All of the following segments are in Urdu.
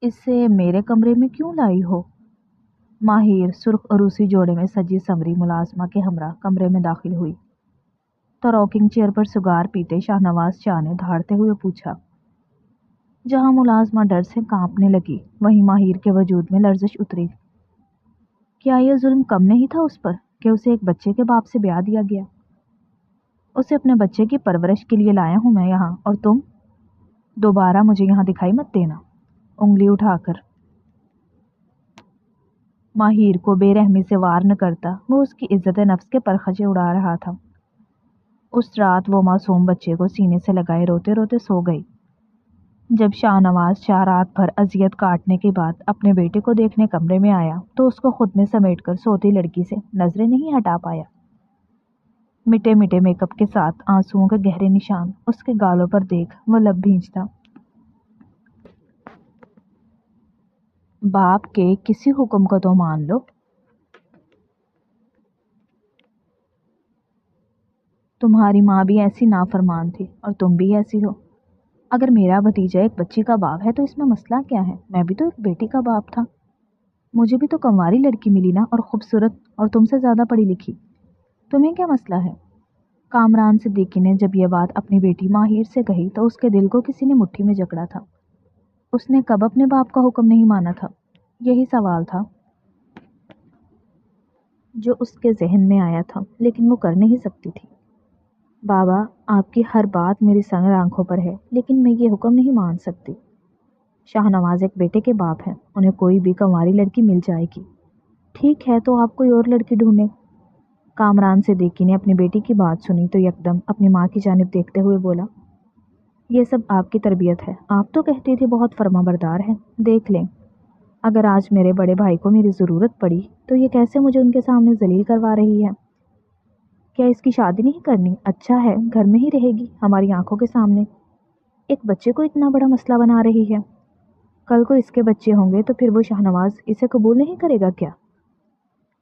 اسے میرے کمرے میں کیوں لائی ہو؟ ماہر سرخ عروسی جوڑے میں سجی سنوری ملازمہ کے ہمراہ کمرے میں داخل ہوئی تو راکنگ چیئر پر سگار پیتے شاہ نواز شاہ نے دھاڑتے ہوئے پوچھا۔ جہاں ملازمہ ڈر سے کانپنے لگی وہیں ماہر کے وجود میں لرزش اتری۔ کیا یہ ظلم کم نہیں تھا اس پر کہ اسے ایک بچے کے باپ سے بیاہ دیا گیا؟ اسے اپنے بچے کی پرورش کے لیے لایا ہوں میں یہاں، اور تم دوبارہ مجھے یہاں دکھائی مت دینا۔ انگلی اٹھا کر ماہر کو بے رحمی سے وار نہ کرتا وہ اس کی عزت نفس کے پرخچے اڑا رہا تھا۔ اس رات وہ معصوم بچے کو سینے سے لگائے روتے روتے سو گئی۔ جب شاہ نواز شاہ رات بھر اذیت کاٹنے کے بعد اپنے بیٹے کو دیکھنے کمرے میں آیا تو اس کو خود میں سمیٹ کر سوتی لڑکی سے نظریں نہیں ہٹا پایا۔ مٹے مٹے میک اپ کے ساتھ آنسوؤں کے گہرے نشان اس کے گالوں پر دیکھ وہ لب بھینچتا۔ باپ کے کسی حکم کو تو مان لو۔ تمہاری ماں بھی ایسی نافرمان تھی اور تم بھی ایسی ہو۔ اگر میرا بھتیجا ایک بچی کا باپ ہے تو اس میں مسئلہ کیا ہے؟ میں بھی تو ایک بیٹی کا باپ تھا۔ مجھے بھی تو کنواری لڑکی ملی نا، اور خوبصورت، اور تم سے زیادہ پڑھی لکھی۔ تمہیں کیا مسئلہ ہے؟ کامران صدیقی نے جب یہ بات اپنی بیٹی ماہر سے کہی تو اس کے دل کو کسی نے مٹھی میں جکڑا تھا۔ اس نے کب اپنے باپ کا حکم نہیں مانا تھا؟ یہی سوال تھا جو اس کے ذہن میں آیا تھا، لیکن وہ کر نہیں سکتی تھی۔ بابا، آپ کی ہر بات میری سنگ آنکھوں پر ہے، لیکن میں یہ حکم نہیں مان سکتی۔ شاہ نواز ایک بیٹے کے باپ ہیں، انہیں کوئی بھی کنواری لڑکی مل جائے گی۔ ٹھیک ہے تو آپ کوئی اور لڑکی ڈھونڈیں۔ کامران صدیقی نے اپنی بیٹی کی بات سنی تو یکدم اپنی ماں کی جانب دیکھتے ہوئے بولا، یہ سب آپ کی تربیت ہے، آپ تو کہتی تھی بہت فرما بردار ہیں۔ دیکھ لیں، اگر آج میرے بڑے بھائی کو میری ضرورت پڑی تو یہ کیسے مجھے ان کے سامنے ذلیل کروا رہی ہے۔ کیا اس کی شادی نہیں کرنی؟ اچھا ہے، گھر میں ہی رہے گی ہماری آنکھوں کے سامنے۔ ایک بچے کو اتنا بڑا مسئلہ بنا رہی ہے۔ کل کو اس کے بچے ہوں گے تو پھر وہ شاہ نواز اسے قبول نہیں کرے گا کیا؟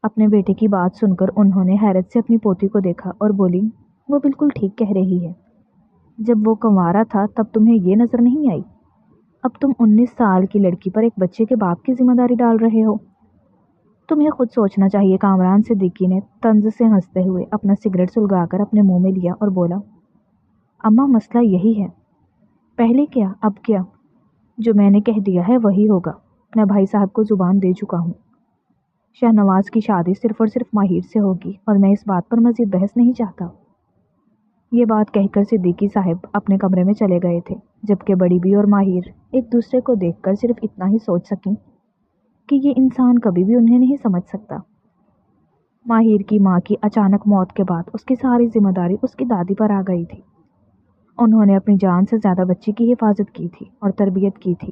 اپنے بیٹے کی بات سن کر انہوں نے حیرت سے اپنی پوتی کو دیکھا اور بولی، وہ بالکل ٹھیک کہہ رہی ہے۔ جب وہ کنوارا تھا تب تمہیں یہ نظر نہیں آئی؟ اب تم 19 سال کی لڑکی پر ایک بچے کے باپ کی ذمہ داری ڈال رہے ہو۔ تمہیں خود سوچنا چاہیے۔ کامران صدیقی نے طنز سے ہنستے ہوئے اپنا سگریٹ سلگا کر اپنے منہ میں لیا اور بولا، اماں مسئلہ یہی ہے۔ پہلے کیا اب کیا؟ جو میں نے کہہ دیا ہے وہی ہوگا۔ میں بھائی صاحب کو زبان دے چکا ہوں۔ شاہ نواز کی شادی صرف اور صرف ماہر سے ہوگی اور میں اس بات پر مزید بحث نہیں چاہتا۔ یہ بات کہہ کر صدیقی صاحب اپنے کمرے میں چلے گئے تھے، جبکہ بڑی بی اور ماہر ایک دوسرے کو دیکھ کر صرف اتنا ہی سوچ سکیں کہ یہ انسان کبھی بھی انہیں نہیں سمجھ سکتا۔ ماہر کی ماں کی اچانک موت کے بعد اس کی ساری ذمہ داری اس کی دادی پر آ گئی تھی۔ انہوں نے اپنی جان سے زیادہ بچی کی حفاظت کی تھی اور تربیت کی تھی۔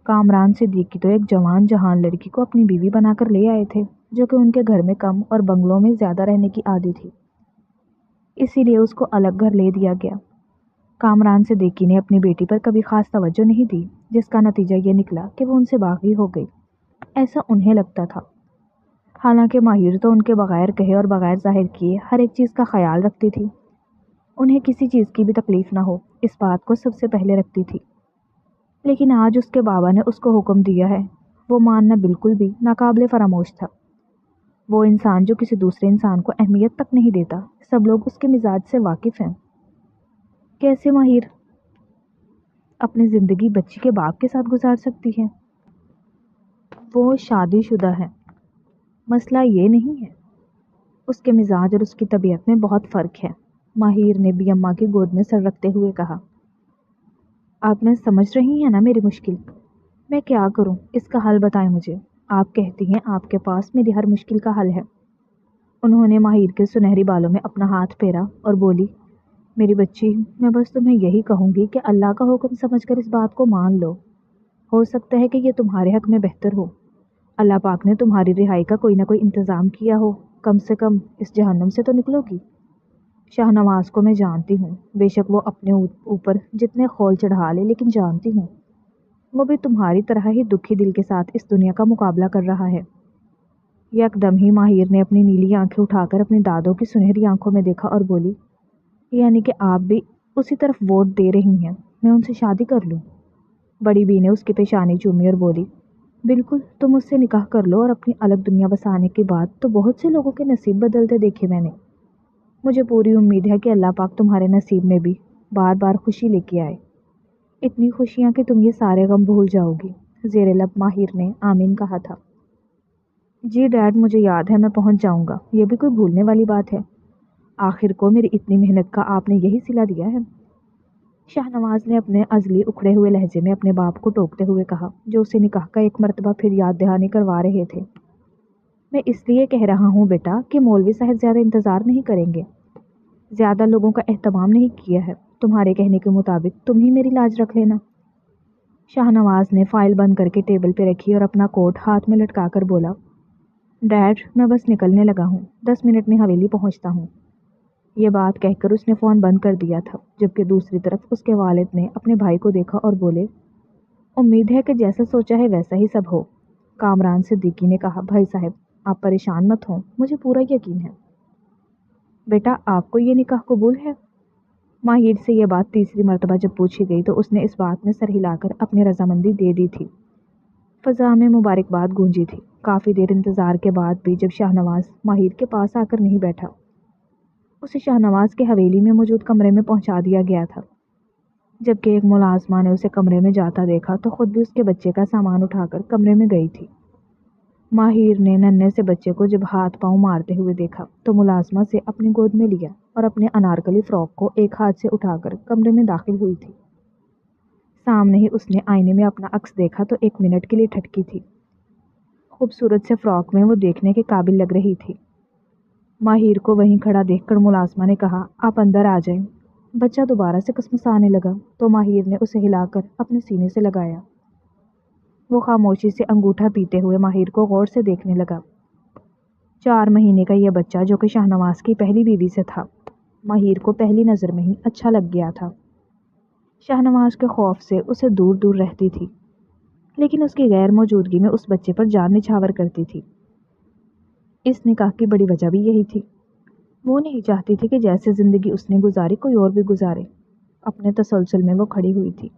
کامران صدیقی تو ایک جوان جہان لڑکی کو اپنی بیوی بنا کر لے آئے تھے جو کہ ان کے گھر میں کم اور بنگلوں میں زیادہ رہنے کی عادی تھی، اسی لیے اس کو الگ گھر لے دیا گیا۔ کامران صدیقی نے اپنی بیٹی پر کبھی خاص توجہ نہیں دی، جس کا نتیجہ یہ نکلا کہ وہ ان سے باغی ہو گئی، ایسا انہیں لگتا تھا۔ حالانکہ ماہر تو ان کے بغیر کہے اور بغیر ظاہر کیے ہر ایک چیز کا خیال رکھتی تھی، انہیں کسی چیز کی بھی تکلیف نہ ہو اس بات کو سب سے پہلے رکھتی تھی۔ لیکن آج اس کے بابا نے اس کو حکم دیا ہے، وہ ماننا بالکل بھی ناقابل فراموش تھا۔ وہ انسان جو کسی دوسرے انسان کو اہمیت تک نہیں دیتا، سب لوگ اس کے مزاج سے واقف ہیں۔ کیسے ماہر اپنی زندگی بچی کے باپ کے ساتھ گزار سکتی ہے؟ وہ شادی شدہ ہے۔ مسئلہ یہ نہیں ہے۔ اس کے مزاج اور اس کی طبیعت میں بہت فرق ہے، ماہر نے بھی اماں کی گود میں سر رکھتے ہوئے کہا۔ آپ میں سمجھ رہی ہیں نا میری مشکل؟ میں کیا کروں؟ اس کا حل بتائیں مجھے۔ آپ کہتی ہیں آپ کے پاس میری ہر مشکل کا حل ہے۔ انہوں نے ماہر کے سنہری بالوں میں اپنا ہاتھ پھیرا اور بولی، میری بچی، میں بس تمہیں یہی کہوں گی کہ اللہ کا حکم سمجھ کر اس بات کو مان لو۔ ہو سکتا ہے کہ یہ تمہارے حق میں بہتر ہو۔ اللہ پاک نے تمہاری رہائی کا کوئی نہ کوئی انتظام کیا ہو، کم سے کم اس جہنم سے تو نکلو گی۔ شاہ نواز کو میں جانتی ہوں، بے شک وہ اپنے اوپر جتنے خول چڑھا لے، لیکن جانتی ہوں وہ بھی تمہاری طرح ہی دکھی دل کے ساتھ اس دنیا کا مقابلہ کر رہا ہے۔ یکدم ہی ماہر نے اپنی نیلی آنکھیں اٹھا کر اپنی دادوں کی سنہری آنکھوں میں دیکھا اور بولی، یعنی کہ آپ بھی اسی طرف ووٹ دے رہی ہیں، میں ان سے شادی کر لوں؟ بڑی بی نے اس کی پیشانی چومی اور بولی، بالکل، تم اس سے نکاح کر لو اور اپنی الگ دنیا بسانے کے بعد تو بہت سے لوگوں کے نصیب بدلتے دیکھے میں نے۔ مجھے پوری امید ہے کہ اللہ پاک تمہارے نصیب میں بھی بار بار خوشی لے کے آئے، اتنی خوشیاں کہ تم یہ سارے غم بھول جاؤ گی۔ زیر لب ماہر نے آمین کہا تھا۔ جی ڈیڈ، مجھے یاد ہے، میں پہنچ جاؤں گا، یہ بھی کوئی بھولنے والی بات ہے؟ آخر کو میری اتنی محنت کا آپ نے یہی صلہ دیا ہے؟ شاہ نواز نے اپنے عزلی اکھڑے ہوئے لہجے میں اپنے باپ کو ٹوکتے ہوئے کہا، جو اسے نکاح کا ایک مرتبہ پھر یاد دہانی کروا رہے تھے۔ میں اس لیے کہہ رہا ہوں بیٹا کہ مولوی صاحب زیادہ انتظار نہیں کریں گے، زیادہ لوگوں کا اہتمام نہیں کیا ہے، تمہارے کہنے کے مطابق تم ہی میری لاج رکھ لینا۔ شاہ نواز نے فائل بند کر کے ٹیبل پہ رکھی اور اپنا کوٹ ہاتھ میں لٹکا کر بولا، ڈیڈ میں بس نکلنے لگا ہوں، 10 منٹ میں حویلی پہنچتا ہوں۔ یہ بات کہہ کر اس نے فون بند کر دیا تھا، جبکہ دوسری طرف اس کے والد نے اپنے بھائی کو دیکھا اور بولے، امید ہے کہ جیسا سوچا ہے ویسا ہی سب ہو۔ کامران صدیقی نے کہا، بھائی صاحب آپ پریشان مت ہوں، مجھے پورا یقین ہے۔ بیٹا آپ کو یہ نکاح قبول ہے؟ ماہر سے یہ بات تیسری مرتبہ جب پوچھی گئی تو اس نے اس بات میں سر ہلا کر اپنی رضامندی دے دی تھی۔ فضا میں مبارکباد گونجی تھی۔ کافی دیر انتظار کے بعد بھی جب شاہ نواز ماہر کے پاس آ کر نہیں بیٹھا، اسے شاہ نواز کے حویلی میں موجود کمرے میں پہنچا دیا گیا تھا۔ جبکہ ایک ملازمہ نے اسے کمرے میں جاتا دیکھا تو خود بھی اس کے بچے کا سامان اٹھا کر کمرے میں گئی تھی۔ ماہر نے ننھے سے بچے کو جب ہاتھ پاؤں مارتے ہوئے دیکھا تو ملازمہ سے اپنی گود میں لیا اور اپنے انارکلی فراک کو ایک ہاتھ سے اٹھا کر کمرے میں داخل ہوئی تھی۔ سامنے ہی اس نے آئینے میں اپنا عکس دیکھا تو 1 منٹ کے لیے ٹھٹکی تھی۔ خوبصورت سے فراک میں وہ دیکھنے کے قابل لگ رہی تھی۔ ماہر کو وہیں کھڑا دیکھ کر ملازمہ نے کہا، آپ اندر آ جائیں۔ بچہ دوبارہ سے کسمسانے لگا تو ماہر نے اسے ہلا کر اپنے سینے سے لگایا۔ وہ خاموشی سے انگوٹھا پیتے ہوئے ماہر کو غور سے دیکھنے لگا۔ 4 مہینے کا یہ بچہ جو کہ شاہ نواز کی پہلی بیوی سے تھا، ماہر کو پہلی نظر میں ہی اچھا لگ گیا تھا۔ شاہ نواز کے خوف سے اسے دور دور رہتی تھی، لیکن اس کی غیر موجودگی میں اس بچے پر جان نچھاور کرتی تھی۔ اس نکاح کی بڑی وجہ بھی یہی تھی۔ وہ نہیں چاہتی تھی کہ جیسے زندگی اس نے گزاری کوئی اور بھی گزارے۔ اپنے تسلسل میں وہ کھڑی ہوئی تھی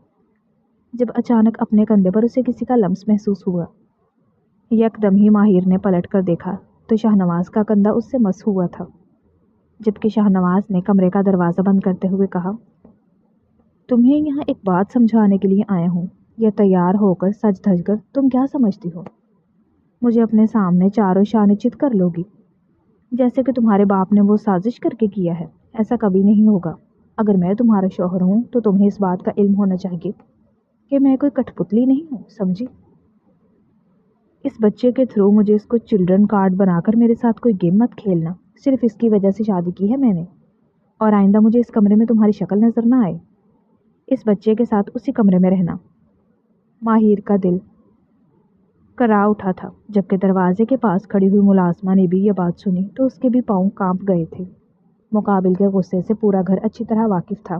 جب اچانک اپنے کندھے پر اسے کسی کا لمس محسوس ہوا۔ یکدم ہی ماہر نے پلٹ کر دیکھا تو شاہ نواز کا کندھا اس سے مس ہوا تھا، جبکہ شاہ نواز نے کمرے کا دروازہ بند کرتے ہوئے کہا، تمہیں یہاں ایک بات سمجھانے کے لیے آیا ہوں، یا تیار ہو کر سج دھج کر تم کیا سمجھتی ہو؟ مجھے اپنے سامنے چاروں شاہ نچت کر لو گی، جیسے کہ تمہارے باپ نے وہ سازش کر کے کیا ہے؟ ایسا کبھی نہیں ہوگا۔ اگر میں تمہارا شوہر ہوں تو تمہیں اس بات کا علم ہونا چاہیے کہ میں کوئی کٹھ پتلی نہیں ہوں، سمجھی؟ اس بچے کے تھرو مجھے اس کو چلڈرن کارڈ بنا کر میرے ساتھ کوئی گیم مت کھیلنا، صرف اس کی وجہ سے شادی کی ہے میں نے، اور آئندہ مجھے اس کمرے میں تمہاری شکل نظر نہ آئے۔ اس بچے کے ساتھ اسی کمرے میں رہنا۔ ماہر کا دل کرا اٹھا تھا۔ جبکہ دروازے کے پاس کھڑی ہوئی ملازمہ نے بھی یہ بات سنی تو اس کے بھی پاؤں کانپ گئے تھے۔ مقابل کے غصے سے پورا گھر اچھی طرح واقف تھا۔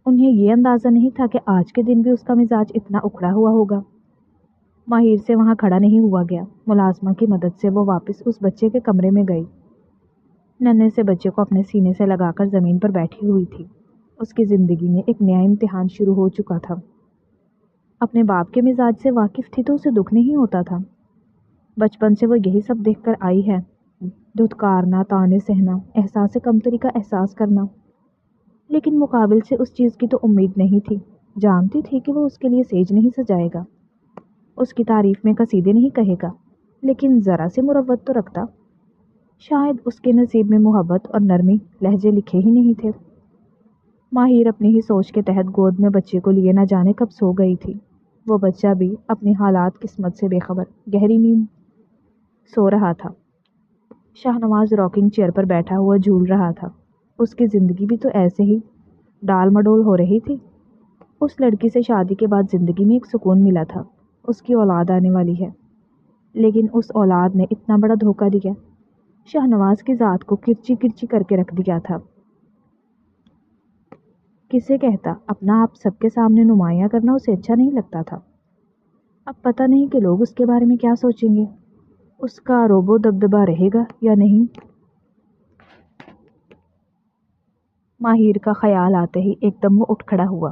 انہیں یہ اندازہ نہیں تھا کہ آج کے دن بھی اس کا مزاج اتنا اکھڑا ہوا ہوگا۔ ماہر سے وہاں کھڑا نہیں ہوا گیا۔ ملازمہ کی مدد سے وہ واپس اس بچے کے کمرے میں گئی۔ ننھے سے بچے کو اپنے سینے سے لگا کر زمین پر بیٹھی ہوئی تھی۔ اس کی زندگی میں ایک نیا امتحان شروع ہو چکا تھا۔ اپنے باپ کے مزاج سے واقف تھی تو اسے دکھ نہیں ہوتا تھا۔ بچپن سے وہ یہی سب دیکھ کر آئی ہے، دھتکارنا، تانے سہنا، احساس کمتری کا احساس کرنا۔ لیکن مقابل سے اس چیز کی تو امید نہیں تھی۔ جانتی تھی کہ وہ اس کے لیے سیج نہیں سجائے گا، اس کی تعریف میں قصیدے نہیں کہے گا، لیکن ذرا سی مروت تو رکھتا۔ شاید اس کے نصیب میں محبت اور نرمی لہجے لکھے ہی نہیں تھے۔ ماہر اپنی ہی سوچ کے تحت گود میں بچے کو لیے نہ جانے کب سو گئی تھی۔ وہ بچہ بھی اپنی حالات قسمت سے بے خبر گہری نیند سو رہا تھا۔ شاہ نواز راکنگ چیئر پر بیٹھا ہوا جھول رہا تھا۔ اس کی زندگی بھی تو ایسے ہی ڈال مڈول ہو رہی تھی۔ اس لڑکی سے شادی کے بعد زندگی میں ایک سکون ملا تھا، اس کی اولاد آنے والی ہے، لیکن اس اولاد نے اتنا بڑا دھوکہ دیا، شاہ نواز کی ذات کو کرچی کرچی کر کے رکھ دیا تھا۔ کسے کہتا اپنا آپ سب کے سامنے نمایاں کرنا اسے اچھا نہیں لگتا تھا۔ اب پتہ نہیں کہ لوگ اس کے بارے میں کیا سوچیں گے، اس کا روب و دبدبہ رہے گا یا نہیں۔ ماہر کا خیال آتے ہی ایک دم وہ اٹھ کھڑا ہوا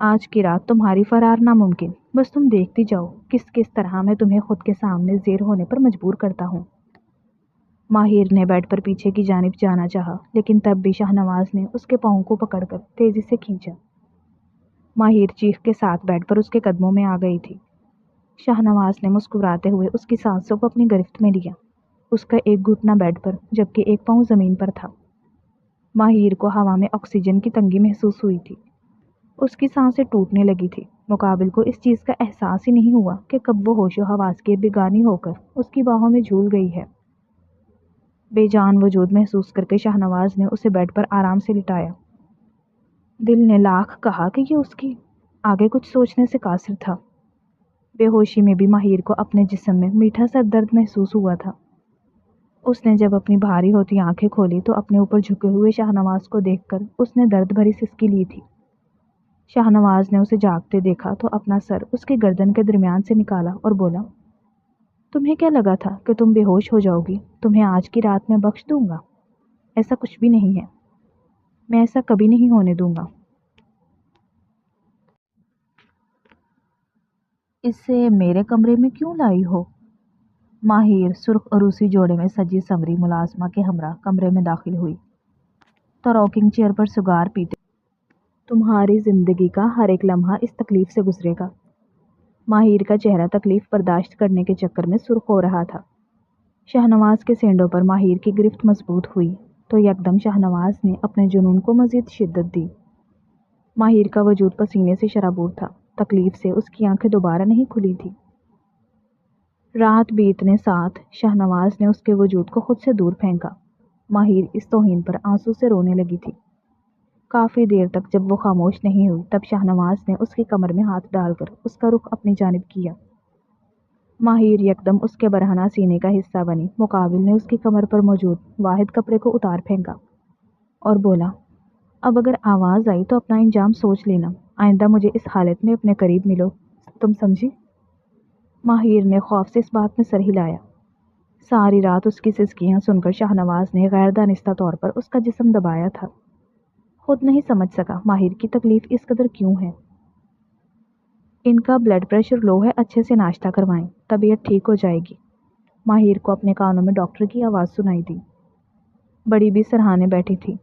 آج کی رات تمہاری فرار ناممکن، بس تم دیکھتی جاؤ کس کس طرح میں تمہیں خود کے سامنے زیر ہونے پر مجبور کرتا ہوں۔ ماہر نے بیڈ پر پیچھے کی جانب جانا چاہا، لیکن تب بھی شاہ نواز نے اس کے پاؤں کو پکڑ کر تیزی سے کھینچا۔ ماہر چیخ کے ساتھ بیڈ پر اس کے قدموں میں آ گئی تھی۔ شاہ نواز نے مسکراتے ہوئے اس کی سانسوں کو اپنی گرفت میں لیا۔ اس کا ایک گھٹنا بیڈ پر جبکہ ایک پاؤں زمین پر تھا۔ ماہر کو ہوا میں آکسیجن کی تنگی محسوس ہوئی تھی۔ اس کی سانسیں ٹوٹنے لگی تھی۔ مقابل کو اس چیز کا احساس ہی نہیں ہوا کہ کب وہ ہوش و حواس کے بیگانی ہو کر اس کی باہوں میں جھول گئی ہے۔ بے جان وجود محسوس کر کے شاہ نواز نے اسے بیڈ پر آرام سے لٹایا۔ دل نے لاکھ کہا کہ یہ اس کی آگے کچھ سوچنے سے قاصر تھا۔ بے ہوشی میں بھی ماہر کو اپنے جسم میں میٹھا سا درد محسوس ہوا تھا۔ اس نے جب اپنی بھاری ہوتی آنکھیں کھولی تو اپنے اوپر جھکے ہوئے شاہ نواز کو دیکھ کر اس نے درد بھری سسکی لی تھی۔ شاہ نواز نے اسے جاگتے دیکھا تو اپنا سر اس کی گردن کے درمیان سے نکالا اور بولا، تمہیں کیا لگا تھا کہ تم بے ہوش ہو جاؤ گی؟ تمہیں آج کی رات میں بخش دوں گا؟ ایسا کچھ بھی نہیں ہے، میں ایسا کبھی نہیں ہونے دوں گا۔ اسے میرے کمرے میں کیوں لائی ہو؟ ماہر سرخ عروسی جوڑے میں سجی سنوری ملازمہ کے ہمراہ کمرے میں داخل ہوئی تو راکنگ چیئر پر سگار پیتے، تمہاری زندگی کا ہر ایک لمحہ اس تکلیف سے گزرے گا۔ ماہر کا چہرہ تکلیف برداشت کرنے کے چکر میں سرخ ہو رہا تھا۔ شاہ نواز کے سینڈوں پر ماہر کی گرفت مضبوط ہوئی تو یکدم شاہ نواز نے اپنے جنون کو مزید شدت دی۔ ماہر کا وجود پسینے سے شرابور تھا۔ تکلیف سے اس کی آنکھیں دوبارہ نہیں کھلی تھی۔ رات بیتنے ساتھ شاہ نواز نے اس کے وجود کو خود سے دور پھینکا۔ ماہر اس توہین پر آنسو سے رونے لگی تھی۔ کافی دیر تک جب وہ خاموش نہیں ہوئی تب شاہ نواز نے اس کی کمر میں ہاتھ ڈال کر اس کا رخ اپنی جانب کیا۔ ماہر یکدم اس کے برہنہ سینے کا حصہ بنی۔ مقابل نے اس کی کمر پر موجود واحد کپڑے کو اتار پھینکا اور بولا، اب اگر آواز آئی تو اپنا انجام سوچ لینا، آئندہ مجھے اس حالت میں اپنے قریب ملو، تم سمجھی؟ ماہر نے خوف سے اس بات میں سر ہلایا۔ ساری رات اس کی سسکیاں سن کر شاہ نواز نے غیر دانستہ طور پر اس کا جسم دبایا تھا۔ خود نہیں سمجھ سکا ماہر کی تکلیف اس قدر کیوں ہے۔ ان کا بلڈ پریشر لو ہے، اچھے سے ناشتہ کروائیں، طبیعت ٹھیک ہو جائے گی۔ ماہر کو اپنے کانوں میں ڈاکٹر کی آواز سنائی دی۔ بڑی بھی سرہانے بیٹھی تھی۔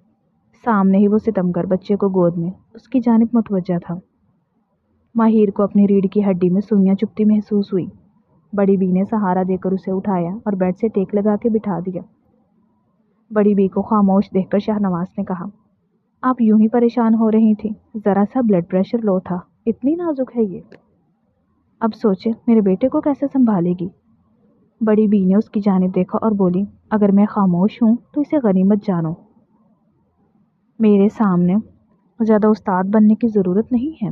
سامنے ہی وہ ستمگر بچے کو گود میں اس کی جانب متوجہ تھا۔ ماہر کو اپنی ریڑھ کی ہڈی میں سوئیاں چبھتی محسوس ہوئی۔ بڑی بی نے سہارا دے کر اسے اٹھایا اور بیڈ سے ٹیک لگا کے بٹھا دیا۔ بڑی بی کو خاموش دیکھ کر شاہ نواز نے کہا، آپ یوں ہی پریشان ہو رہی تھی، ذرا سا بلڈ پریشر لو تھا، اتنی نازک ہے یہ؟ اب سوچے میرے بیٹے کو کیسے سنبھالے گی؟ بڑی بی نے اس کی جانب دیکھا اور بولی، اگر میں خاموش ہوں تو اسے غنیمت جانو۔ میرے سامنے زیادہ استاد بننے کی ضرورت نہیں ہے۔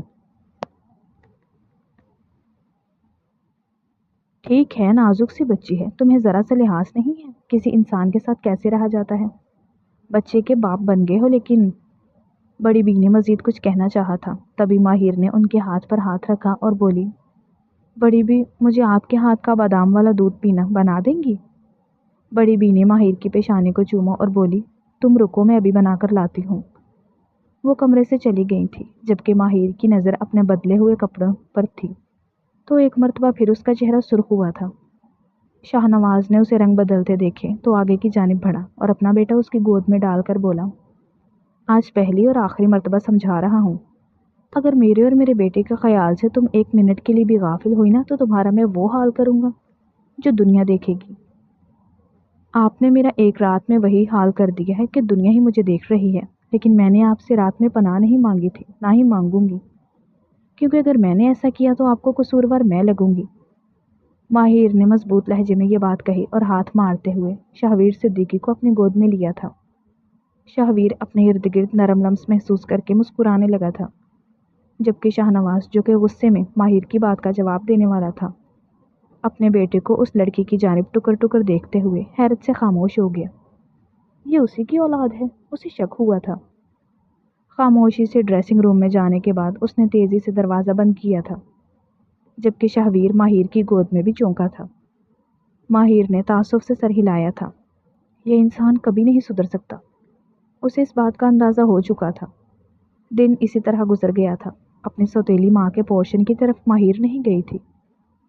ٹھیک ہے، نازک سی بچی ہے، تمہیں ذرا سا لحاظ نہیں ہے کسی انسان کے ساتھ کیسے رہا جاتا ہے؟ بچے کے باپ بن گئے ہو۔ لیکن بڑی بی نے مزید کچھ کہنا چاہا تھا، تبھی ماہر نے ان کے ہاتھ پر ہاتھ رکھا اور بولی، بڑی بی مجھے آپ کے ہاتھ کا بادام والا دودھ پینا بنا دیں گی؟ بڑی بی نے ماہر کی پیشانی کو چوما اور بولی، تم رکو میں ابھی بنا کر لاتی ہوں۔ وہ کمرے سے چلی گئی تھی جبکہ ماہر کی نظر اپنے بدلے ہوئے کپڑوں پر تھی تو ایک مرتبہ پھر اس کا چہرہ سرخ ہوا تھا۔ شاہ نواز نے اسے رنگ بدلتے دیکھے تو آگے کی جانب بڑھا اور اپنا بیٹا اس کی گود میں ڈال کر بولا، آج پہلی اور آخری مرتبہ سمجھا رہا ہوں، اگر میرے اور میرے بیٹے کے خیال سے تم ایک منٹ کے لیے بھی غافل ہوئی نا تو تمہارا میں وہ حال کروں گا جو دنیا دیکھے گی۔ آپ نے میرا ایک رات میں وہی حال کر دیا ہے کہ دنیا ہی مجھے دیکھ رہی ہے، لیکن میں نے آپ سے رات میں پناہ نہیں مانگی تھی، نہ ہی مانگوں گی، کیونکہ اگر میں نے ایسا کیا تو آپ کو قصوروار میں لگوں گی۔ ماہر نے مضبوط لہجے میں یہ بات کہی اور ہاتھ مارتے ہوئے شاہویر صدیقی کو اپنی گود میں لیا تھا۔ شاہویر اپنے ارد گرد نرم لمس محسوس کر کے مسکرانے لگا تھا، جبکہ شاہ نواز جو کہ غصے میں ماہر کی بات کا جواب دینے والا تھا، اپنے بیٹے کو اس لڑکی کی جانب ٹکر ٹکر دیکھتے ہوئے حیرت سے خاموش ہو گیا۔ یہ اسی کی اولاد ہے، اسے شک ہوا تھا۔ خاموشی سے ڈریسنگ روم میں جانے کے بعد اس نے تیزی سے دروازہ بند کیا تھا، جبکہ شاہویر ماہر کی گود میں بھی چونکا تھا۔ ماہر نے تعصب سے سر ہلایا تھا۔ یہ انسان کبھی نہیں سدھر سکتا۔ اسے اس بات کا اندازہ ہو چکا تھا۔ دن اسی طرح گزر گیا تھا۔ اپنی سوتیلی ماں کے پورشن کی طرف ماہر نہیں گئی تھی،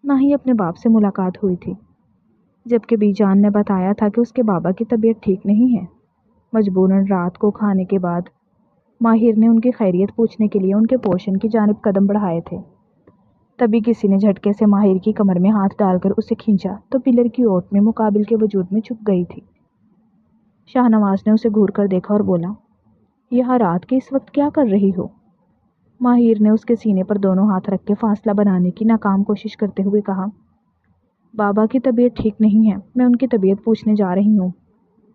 نہ ہی اپنے باپ سے ملاقات ہوئی تھی، جبکہ بی جان نے بتایا تھا کہ اس کے بابا کی طبیعت ٹھیک نہیں ہے۔ مجبوراً رات کو کھانے کے بعد ماہر نے ان کی خیریت پوچھنے کے لیے ان کے پورشن کی جانب قدم بڑھائے تھے۔ تبھی کسی نے جھٹکے سے ماہر کی کمر میں ہاتھ ڈال کر اسے کھینچا تو پلر کی اوٹ میں مقابل کے وجود میں چھپ گئی تھی۔ شاہ نواز نے اسے گھور کر دیکھا اور بولا، یہاں رات کے اس وقت کیا کر رہی ہو؟ ماہر نے اس کے سینے پر دونوں ہاتھ رکھ کے فاصلہ بنانے کی ناکام کوشش کرتے ہوئے کہا، بابا کی طبیعت ٹھیک نہیں ہے، میں ان کی طبیعت پوچھنے جا رہی ہوں۔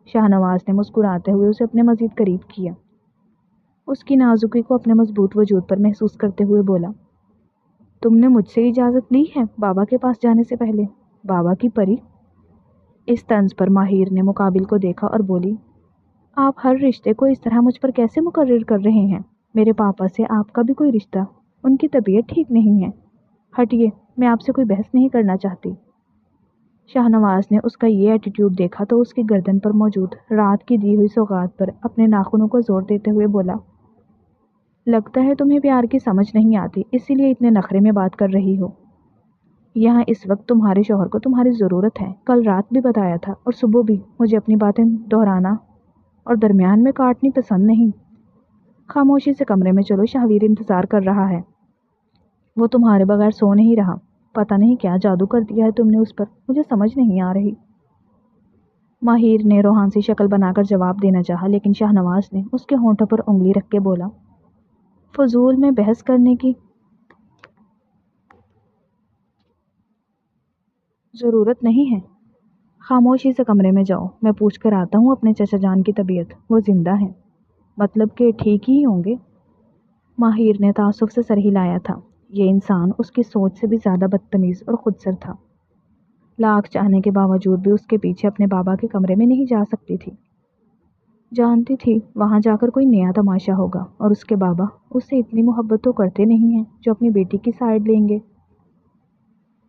شاہ نواز نے مسکراتے ہوئے اسے اپنے مزید قریب کیا، اس کی نازکی کو اپنے مضبوط وجود پر محسوس کرتے ہوئے بولا، تم نے مجھ سے اجازت لی ہے بابا کے پاس جانے سے پہلے؟ بابا کی پری؟ اس طنز پر ماہر نے مقابل کو دیکھا اور بولی، آپ ہر رشتے کو اس طرح مجھ پر کیسے مقرر کر رہے ہیں؟ میرے پاپا سے آپ کا بھی کوئی رشتہ؟ ان کی طبیعت ٹھیک نہیں ہے۔ ہٹیے، میں آپ سے کوئی بحث نہیں کرنا چاہتی۔ شاہ نواز نے اس کا یہ ایٹیٹیوڈ دیکھا تو اس کی گردن پر موجود رات کی دی ہوئی سوغات پر اپنے ناخنوں کو زور دیتے ہوئے بولا، لگتا ہے تمہیں پیار کی سمجھ نہیں آتی، اسی لیے اتنے نخرے میں بات کر رہی ہو۔ یہاں اس وقت تمہارے شوہر کو تمہاری ضرورت ہے، کل رات بھی بتایا تھا اور صبح بھی۔ مجھے اپنی باتیں دہرانا اور درمیان میں کاٹنی پسند نہیں۔ خاموشی سے کمرے میں چلو، شاہویر انتظار کر رہا ہے۔ وہ تمہارے بغیر سو نہیں رہا۔ پتہ نہیں کیا جادو کر دیا ہے تم نے اس پر، مجھے سمجھ نہیں آ رہی۔ ماہر نے روحان سی شکل بنا کر جواب دینا چاہا، لیکن شاہ نواز نے اس کے ہونٹوں پر انگلی رکھ کے بولا، فضول میں بحث کرنے کی ضرورت نہیں ہے۔ خاموشی سے کمرے میں جاؤ، میں پوچھ کر آتا ہوں اپنے چچا جان کی طبیعت، وہ زندہ ہیں، مطلب کہ ٹھیک ہی ہوں گے۔ ماہر نے تعصب سے سر ہلایا تھا۔ یہ انسان اس کی سوچ سے بھی زیادہ بدتمیز اور خودسر تھا۔ لاکھ چاہنے کے باوجود بھی اس کے پیچھے اپنے بابا کے کمرے میں نہیں جا سکتی تھی۔ جانتی تھی وہاں جا کر کوئی نیا تماشا ہوگا، اور اس کے بابا اس سے اتنی محبت تو کرتے نہیں ہیں جو اپنی بیٹی کی سائیڈ لیں گے۔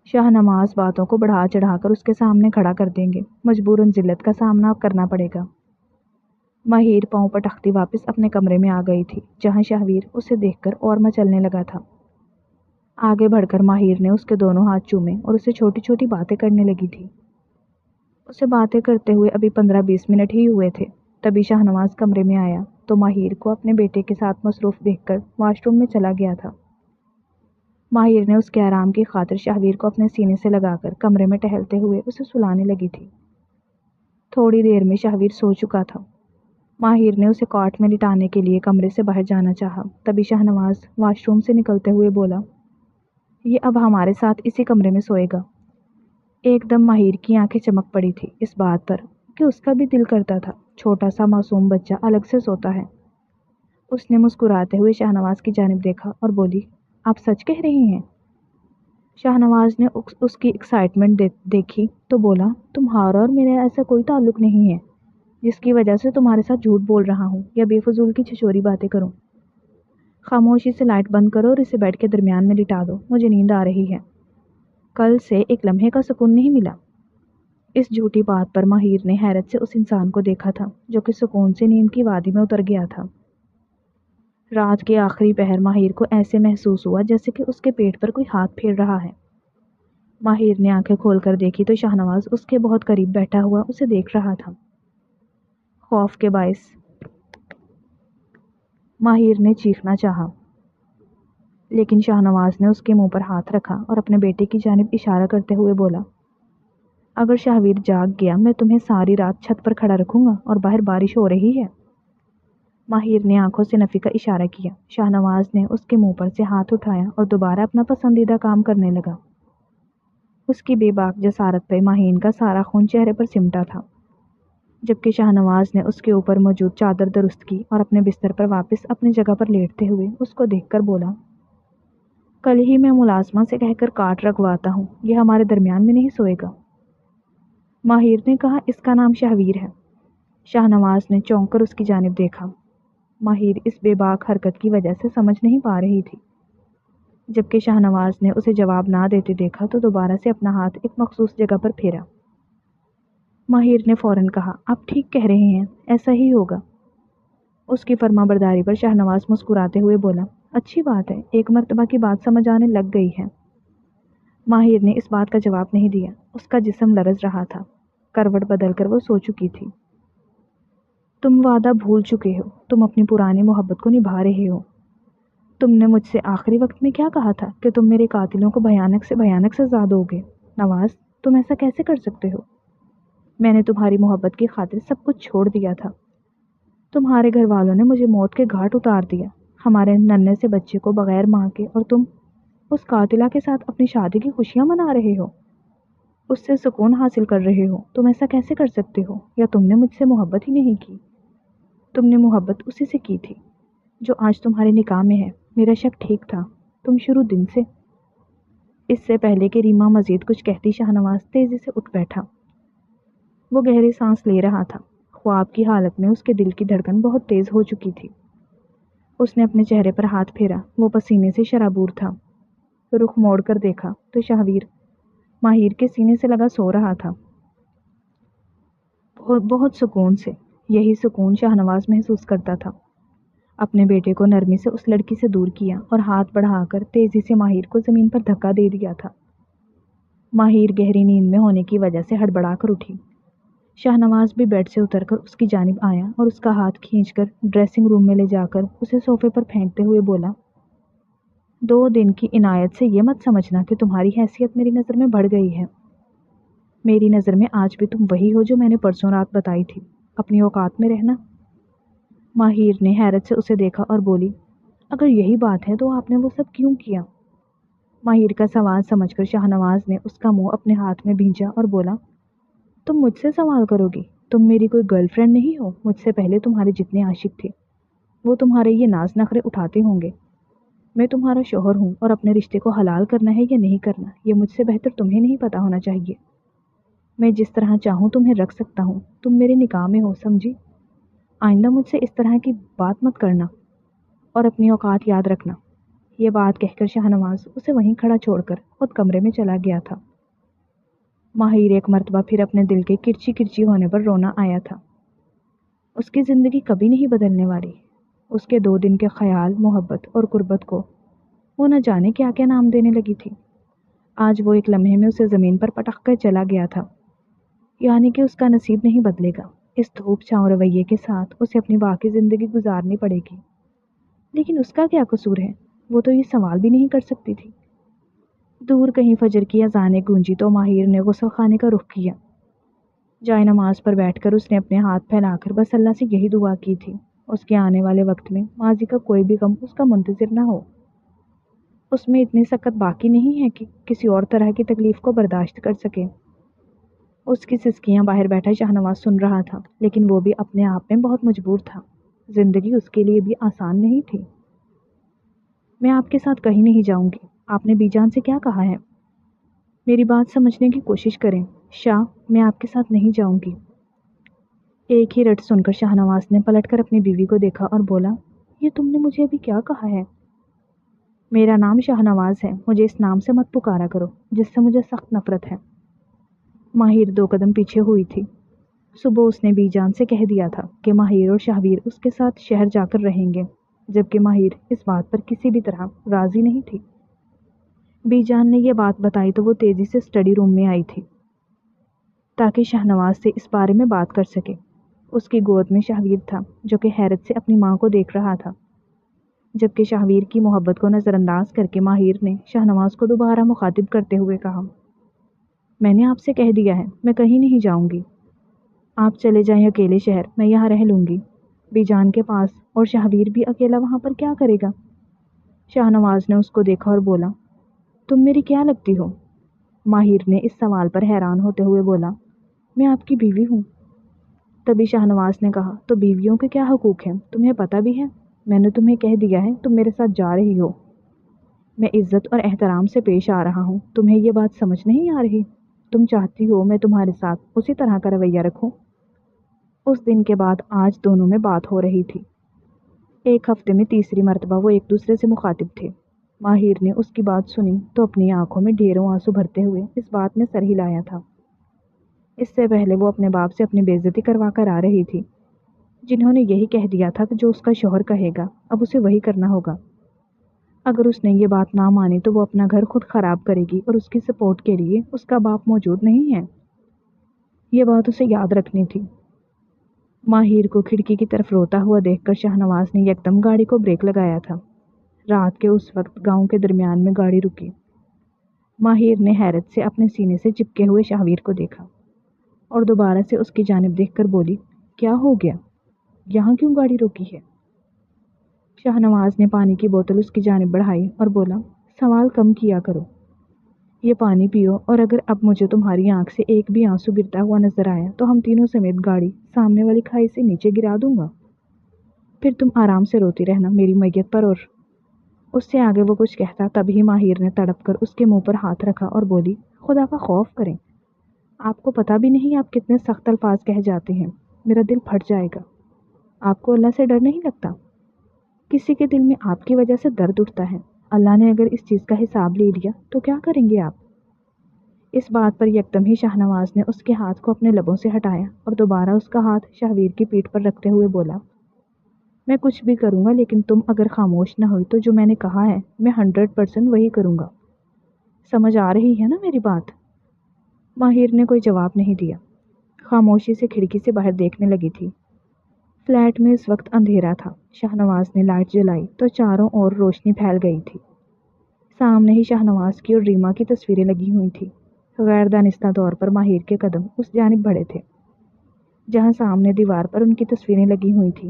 شاہ نواز باتوں کو بڑھا چڑھا کر اس کے سامنے کھڑا کر دیں گے، مجبوراً ذلت کا سامنا کرنا پڑے گا۔ ماہر پاؤں پٹکتی واپس اپنے کمرے میں آ گئی تھی، جہاں شاہویر اسے دیکھ کر اور مچلنے لگا تھا۔ آگے بڑھ کر ماہر نے اس کے دونوں ہاتھ چومے اور اسے چھوٹی چھوٹی باتیں کرنے لگی تھی۔ اسے باتیں کرتے ہوئے ابھی 15-20 منٹ ہی ہوئے تھے، تبھی شاہ نواز کمرے میں آیا تو ماہر کو اپنے بیٹے کے ساتھ مصروف دیکھ کر واش روم میں چلا گیا تھا۔ ماہر نے اس کے آرام کی خاطر شاہویر کو اپنے سینے سے لگا کر کمرے میں ٹہلتے ہوئے اسے سلانے لگی تھی۔ تھوڑی دیر میں شاہویر سو چکا تھا۔ ماہر نے اسے کاٹ میں لٹانے کے لیے کمرے سے باہر جانا چاہا، تبھی شاہ نواز واش روم سے نکلتے ہوئے بولا، یہ اب ہمارے ساتھ اسی کمرے میں سوئے گا۔ ایک دم ماہر کی آنکھیں چمک پڑی تھی اس بات پر کہ اس کا بھی دل کرتا تھا چھوٹا سا معصوم بچہ الگ سے سوتا ہے۔ اس نے مسکراتے ہوئے شاہ نواز کی جانب دیکھا اور بولی، آپ سچ کہہ رہی ہیں؟ شاہ نواز نے اس کی ایکسائٹمنٹ دیکھی تو بولا، تمہارا اور میرا ایسا کوئی تعلق نہیں ہے جس کی وجہ سے تمہارے ساتھ جھوٹ بول رہا ہوں یا بے فضول کی چھچوری باتیں کروں۔ خاموشی سے لائٹ بند کرو اور اسے بیڈ کے درمیان میں لٹا دو، مجھے نیند آ رہی ہے۔ کل سے ایک لمحے کا سکون نہیں ملا۔ اس جھوٹی بات پر ماہر نے حیرت سے اس انسان کو دیکھا تھا جو کہ سکون سے نیند کی وادی میں اتر گیا تھا۔ رات کے آخری پہر ماہر کو ایسے محسوس ہوا جیسے کہ اس کے پیٹ پر کوئی ہاتھ پھیر رہا ہے۔ ماہر نے آنکھیں کھول کر دیکھی تو شاہ نواز اس کے بہت قریب بیٹھا ہوا اسے دیکھ رہا تھا۔ خوف کے باعث ماہر نے چیخنا چاہا، لیکن شاہ نواز نے اس کے منہ پر ہاتھ رکھا اور اپنے بیٹے کی جانب اشارہ کرتے ہوئے بولا، اگر شاہویر جاگ گیا میں تمہیں ساری رات چھت پر کھڑا رکھوں گا اور باہر بارش ہو رہی ہے۔ ماہر نے آنکھوں سے نفی کا اشارہ کیا۔ شاہ نواز نے اس کے منہ پر سے ہاتھ اٹھایا اور دوبارہ اپنا پسندیدہ کام کرنے لگا۔ اس کی بے باک جسارت پہ ماہین کا سارا خون چہرے پر سمٹا تھا، جبکہ شاہ نواز نے اس کے اوپر موجود چادر درست کی اور اپنے بستر پر واپس اپنی جگہ پر لیٹتے ہوئے اس کو دیکھ کر بولا، کل ہی میں ملازمہ سے کہہ کر کاٹ رکھواتا ہوں، یہ ہمارے درمیان میں نہیں سوئے گا۔ ماہر نے کہا، اس کا نام شاہویر ہے۔ شاہ نواز نے چونک کر اس کی جانب دیکھا۔ ماہر اس بے باک حرکت کی وجہ سے سمجھ نہیں پا رہی تھی۔ جبکہ شاہ نواز نے اسے جواب نہ دیتے دیکھا تو دوبارہ سے اپنا ہاتھ ایک مخصوص جگہ پر پھیرا۔ ماہر نے فوراً کہا، آپ ٹھیک کہہ رہے ہیں، ایسا ہی ہوگا۔ اس کی فرما برداری پر شاہنواز مسکراتے ہوئے بولا، اچھی بات ہے، ایک مرتبہ کی بات سمجھ آنے لگ گئی ہے۔ ماہر نے اس بات کا جواب نہیں دیا، اس کا جسم لرز رہا تھا، کروٹ بدل کر وہ سو چکی تھی۔ تم وعدہ بھول چکے ہو، تم اپنی پرانی محبت کو نبھا رہے ہو۔ تم نے مجھ سے آخری وقت میں کیا کہا تھا کہ تم میرے قاتلوں کو بھیانک سے بھیانک سزا دو گے؟ نواز، تم ایسا کیسے کر سکتے ہو؟ میں نے تمہاری محبت کی خاطر سب کچھ چھوڑ دیا تھا۔ تمہارے گھر والوں نے مجھے موت کے گھاٹ اتار دیا، ہمارے ننھے سے بچے کو بغیر ماں کے، اور تم اس قاتلہ کے ساتھ اپنی شادی کی خوشیاں منا رہے ہو، اس سے سکون حاصل کر رہے ہو۔ تم ایسا کیسے کر سکتے ہو؟ یا تم نے مجھ سے محبت ہی نہیں کی؟ تم نے محبت اسی سے کی تھی جو آج تمہارے نکاح میں ہے۔ میرا شک ٹھیک تھا، تم شروع دن سے۔ اس سے پہلے کہ ریما مزید کچھ کہتی، شاہنواز تیزی سے اٹھ بیٹھا۔ وہ گہری سانس لے رہا تھا، خواب کی حالت میں اس کے دل کی دھڑکن بہت تیز ہو چکی تھی۔ اس نے اپنے چہرے پر ہاتھ پھیرا، وہ پسینے سے شرابور تھا۔ رخ موڑ کر دیکھا تو شاہویر ماہر کے سینے سے لگا سو رہا تھا، بہت سکون سے۔ یہی سکون شاہنواز محسوس کرتا تھا۔ اپنے بیٹے کو نرمی سے اس لڑکی سے دور کیا اور ہاتھ بڑھا کر تیزی سے ماہر کو زمین پر دھکا دے دیا تھا۔ ماہر گہری نیند میں ہونے کی وجہ سے ہڑبڑا کر اٹھی۔ شاہنواز بھی بیڈ سے اتر کر اس کی جانب آیا اور اس کا ہاتھ کھینچ کر ڈریسنگ روم میں لے جا کر اسے صوفے پر پھینکتے ہوئے بولا، 2 دن کی عنایت سے یہ مت سمجھنا کہ تمہاری حیثیت میری نظر میں بڑھ گئی ہے۔ میری نظر میں آج بھی تم وہی ہو جو میں نے پرسوں رات بتائی تھی، اپنی اوقات میں رہنا۔ ماہر نے حیرت سے اسے دیکھا اور بولی، اگر یہی بات ہے تو آپ نے وہ سب کیوں کیا؟ ماہر کا سوال سمجھ کر شاہنواز نے اس کا منہ اپنے ہاتھ میں بھینچا اور بولا، تم مجھ سے سوال کرو گی؟ تم میری کوئی گرل فرینڈ نہیں ہو۔ مجھ سے پہلے تمہارے جتنے عاشق تھے وہ تمہارے یہ ناز نخرے اٹھاتے ہوں گے۔ میں تمہارا شوہر ہوں اور اپنے رشتے کو حلال کرنا ہے یا نہیں کرنا یہ مجھ سے بہتر تمہیں نہیں پتا ہونا چاہیے۔ میں جس طرح چاہوں تمہیں رکھ سکتا ہوں، تم میرے نکاح میں ہو، سمجھی؟ آئندہ مجھ سے اس طرح کی بات مت کرنا اور اپنی اوقات یاد رکھنا۔ یہ بات کہہ کر شاہنواز اسے وہیں کھڑا چھوڑ کر خود کمرے میں چلا گیا تھا۔ ماہر ایک مرتبہ پھر اپنے دل کے کرچی کرچی ہونے پر رونا آیا تھا۔ اس کی زندگی کبھی نہیں بدلنے والی۔ اس کے 2 دن کے خیال، محبت اور قربت کو وہ نہ جانے کیا کیا نام دینے لگی تھی۔ آج وہ ایک لمحے میں اسے زمین پر پٹک کر چلا گیا تھا۔ یعنی کہ اس کا نصیب نہیں بدلے گا۔ اس دھوپ چھاؤں رویے کے ساتھ اسے اپنی باقی زندگی گزارنی پڑے گی۔ لیکن اس کا کیا قصور ہے؟ وہ تو یہ سوال بھی نہیں کر سکتی تھی۔ دور کہیں فجر کی اذانیں گونجی تو ماہر نے غسل خانے کا رخ کیا۔ جائے نماز پر بیٹھ کر اس نے اپنے ہاتھ پھیلا کر بس اللہ سے یہی دعا کی تھی، اس کے آنے والے وقت میں ماضی کا کوئی بھی غم اس کا منتظر نہ ہو۔ اس میں اتنی سخت باقی نہیں ہے کہ کسی اور طرح کی تکلیف کو برداشت کر سکے۔ اس کی سسکیاں باہر بیٹھا شاہنواز سن رہا تھا، لیکن وہ بھی اپنے آپ میں بہت مجبور تھا۔ زندگی اس کے لیے بھی آسان نہیں تھی۔ میں آپ کے ساتھ کہیں نہیں جاؤں گی۔ آپ نے بی جان سے کیا کہا ہے؟ میری بات سمجھنے کی کوشش کریں شاہ، میں آپ کے ساتھ نہیں جاؤں گی۔ ایک ہی رٹ سن کر شاہنواز نے پلٹ کر اپنی بیوی کو دیکھا اور بولا، یہ تم نے مجھے ابھی کیا کہا ہے؟ میرا نام شاہنواز ہے، مجھے اس نام سے مت پکارا کرو جس سے مجھے سخت نفرت ہے۔ ماہر 2 قدم پیچھے ہوئی تھی۔ صبح اس نے بی جان سے کہہ دیا تھا کہ ماہر اور شاہویر اس کے ساتھ شہر جا کر رہیں گے، جبکہ ماہر اس بات پر کسی بھی طرح راضی نہیں تھی۔ بی جان نے یہ بات بتائی تو وہ تیزی سے اسٹڈی روم میں آئی تھی تاکہ شاہنواز سے اس بارے میں بات کر سکے۔ اس کی گود میں شاہویر تھا جو کہ حیرت سے اپنی ماں کو دیکھ رہا تھا، جبکہ شاہویر کی محبت کو نظر انداز کر کے ماہر نے شاہنواز کو دوبارہ مخاطب کرتے ہوئے کہا، میں نے آپ سے کہہ دیا ہے میں کہیں نہیں جاؤں گی۔ آپ چلے جائیں اکیلے شہر، میں یہاں رہ لوں گی بی جان کے پاس، اور شاہویر بھی اکیلا وہاں پر کیا کرے گا؟ شاہنواز نے اس کو دیکھا اور بولا، تم میری کیا لگتی ہو؟ ماہر نے اس سوال پر حیران ہوتے ہوئے بولا، میں آپ کی بیوی ہوں۔ تبھی شاہنواز نے کہا، تو بیویوں کے کیا حقوق ہیں تمہیں پتہ بھی ہے؟ میں نے تمہیں کہہ دیا ہے تم میرے ساتھ جا رہی ہو۔ میں عزت اور احترام سے پیش آ رہا ہوں، تمہیں یہ بات سمجھ نہیں آ رہی؟ تم چاہتی ہو میں تمہارے ساتھ اسی طرح کا رویہ رکھوں؟ اس دن کے بعد آج دونوں میں بات ہو رہی تھی۔ 1 ہفتے میں تیسری مرتبہ وہ ایک دوسرے سے مخاطب تھے۔ ماہر نے اس کی بات سنی تو اپنی آنکھوں میں ڈھیروں آنسو بھرتے ہوئے اس بات میں سر ہلایا تھا۔ اس سے پہلے وہ اپنے باپ سے اپنی بے عزتی کروا کر آ رہی تھی۔ جنہوں نے یہی کہہ دیا تھا کہ جو اس کا شوہر کہے گا اب اسے وہی کرنا ہوگا۔ اگر اس نے یہ بات نہ مانی تو وہ اپنا گھر خود خراب کرے گی، اور اس کی سپورٹ کے لیے اس کا باپ موجود نہیں ہے۔ یہ بات اسے یاد رکھنی تھی۔ ماہر کو کھڑکی کی طرف روتا ہوا دیکھ کر شاہنواز نے یکدم گاڑی کو بریک لگایا تھا۔ رات کے اس وقت گاؤں کے درمیان میں گاڑی رکی۔ ماہر نے حیرت سے اپنے سینے سے چپکے ہوئے شاہویر کو دیکھا اور دوبارہ سے اس کی جانب دیکھ کر بولی، کیا ہو گیا؟ یہاں کیوں گاڑی روکی ہے؟ شاہنواز نے پانی کی بوتل اس کی جانب بڑھائی اور بولا، سوال کم کیا کرو، یہ پانی پیو، اور اگر اب مجھے تمہاری آنکھ سے ایک بھی آنسو گرتا ہوا نظر آیا تو ہم تینوں سمیت گاڑی سامنے والی کھائی سے نیچے گرا دوں گا۔ پھر تم آرام سے روتی رہنا میری میت پر۔ اور اس سے آگے وہ کچھ کہتا تبھی ماہر نے تڑپ کر اس کے منہ پر ہاتھ رکھا اور بولی، خدا کا خوف کریں، آپ کو پتہ بھی نہیں آپ کتنے سخت الفاظ کہہ جاتے ہیں، میرا دل پھٹ جائے گا۔ آپ کو اللہ سے ڈر نہیں لگتا؟ کسی کے دل میں آپ کی وجہ سے درد اٹھتا ہے، اللہ نے اگر اس چیز کا حساب لے لیا تو کیا کریں گے آپ؟ اس بات پر یکدم ہی شاہنواز نے اس کے ہاتھ کو اپنے لبوں سے ہٹایا اور دوبارہ اس کا ہاتھ شاہویر کی پیٹھ پر رکھتے ہوئے بولا، میں کچھ بھی کروں گا لیکن تم اگر خاموش نہ ہوئی تو جو میں نے کہا ہے میں 100% وہی کروں گا۔ سمجھ آ رہی ہے نا میری بات؟ ماہر نے کوئی جواب نہیں دیا، خاموشی سے کھڑکی سے باہر دیکھنے لگی تھی۔ فلیٹ میں اس وقت اندھیرا تھا۔ شاہنواز نے لائٹ جلائی تو چاروں اور روشنی پھیل گئی تھی۔ سامنے ہی شاہنواز کی اور ریما کی تصویریں لگی ہوئی تھی۔ غیر دانستہ طور پر ماہر کے قدم اس جانب بڑھے تھے جہاں سامنے دیوار پر ان کی تصویریں لگی ہوئی تھی۔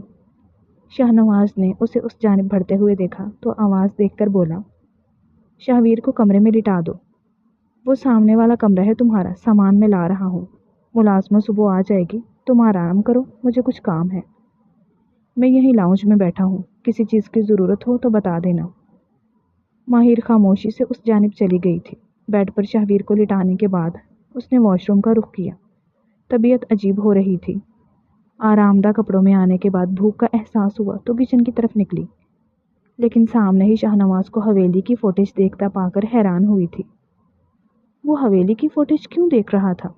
شاہنواز نے اسے اس جانب بڑھتے ہوئے دیکھا تو آواز دیکھ کر بولا، شاہویر کو کمرے میں لٹا دو، وہ سامنے والا کمرہ ہے تمہارا، سامان میں لا رہا ہوں، ملازمہ صبح آ جائے گی، تم آرام کرو، مجھے کچھ کام ہے، میں یہیں لاؤنج میں بیٹھا ہوں، کسی چیز کی ضرورت ہو تو بتا دینا۔ ماہر خاموشی سے اس جانب چلی گئی تھی۔ بیڈ پر شاہویر کو لٹانے کے بعد اس نے واش روم کا رخ کیا۔ طبیعت عجیب ہو رہی تھی۔ آرام دہ کپڑوں میں آنے کے بعد بھوک کا احساس ہوا تو کچن کی طرف نکلی، لیکن سامنے ہی شاہنواز کو حویلی کی فوٹیج دیکھتا پا کر حیران ہوئی تھی۔ وہ حویلی کی فوٹیج کیوں دیکھ رہا تھا؟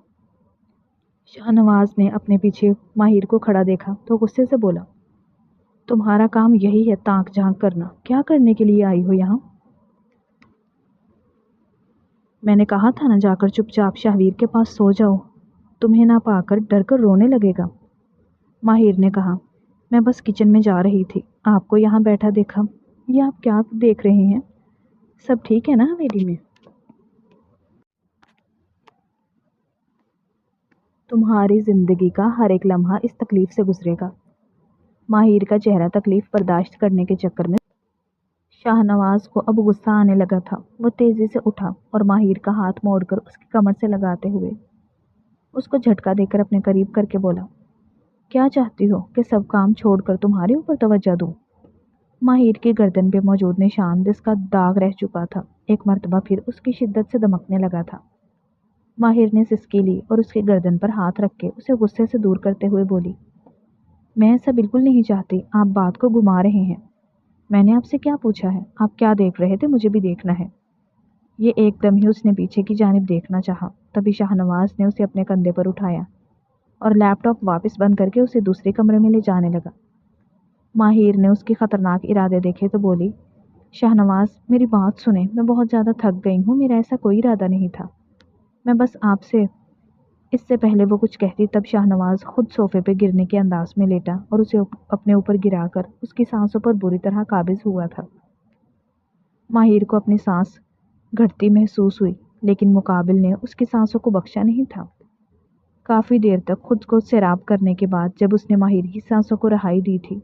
شاہنواز نے اپنے پیچھے ماہر کو کھڑا دیکھا تو غصے سے بولا، تمہارا کام یہی ہے تانک جھانک کرنا، کیا کرنے کے لیے آئی ہو یہاں؟ میں نے کہا تھا نا جا کر چپ چاپ شاہویر کے پاس سو جاؤ، تمہیں نہ پا کر ڈر کر رونے لگے گا۔ ماہر نے کہا، میں بس کچن میں جا رہی تھی، آپ کو یہاں بیٹھا دیکھا، یہ آپ کیا دیکھ رہے ہیں؟ سب ٹھیک ہے نا حویلی میں؟ تمہاری زندگی کا ہر ایک لمحہ اس تکلیف سے گزرے گا۔ ماہر کا چہرہ تکلیف برداشت کرنے کے چکر میں شاہنواز کو اب غصہ آنے لگا تھا۔ وہ تیزی سے اٹھا اور ماہر کا ہاتھ موڑ کر اس کی کمر سے لگاتے ہوئے اس کو جھٹکا دے کر اپنے قریب کر کے بولا، کیا چاہتی ہو کہ سب کام چھوڑ کر تمہارے اوپر توجہ دوں؟ ماہر کی گردن پہ موجود نشان جس کا داغ رہ چکا تھا ایک مرتبہ پھر اس کی شدت سے دمکنے لگا تھا۔ ماہر نے سسکی لی اور اس کی گردن پر ہاتھ رکھ کے اسے غصے سے دور کرتے ہوئے بولی، میں ایسا بالکل نہیں چاہتی، آپ بات کو گھما رہے ہیں، میں نے آپ سے کیا پوچھا ہے؟ آپ کیا دیکھ رہے تھے مجھے بھی دیکھنا ہے۔ یہ ایک دم ہی اس نے پیچھے کی جانب دیکھنا چاہا، تبھی شاہنواز نے اسے اپنے کندھے پر اٹھایا اور لیپ ٹاپ واپس بند کر کے اسے دوسرے کمرے میں لے جانے لگا۔ ماہر نے اس کی خطرناک ارادے دیکھے تو بولی، شاہنواز میری بات سنیں، میں بہت زیادہ تھک گئی ہوں، میرا ایسا کوئی ارادہ نہیں تھا، میں بس آپ سے۔ اس سے پہلے وہ کچھ کہتی تب شاہنواز خود صوفے پہ گرنے کے انداز میں لیٹا اور اسے اپنے اوپر گرا کر اس کی سانسوں پر بری طرح قابض ہوا تھا۔ ماہر کو اپنی سانس گھٹتی محسوس ہوئی، لیکن مقابل نے اس کی سانسوں کو بخشا نہیں تھا۔ کافی دیر تک خود کو سیراب کرنے کے بعد جب اس نے ماہر کی سانسوں کو رہائی دی تھی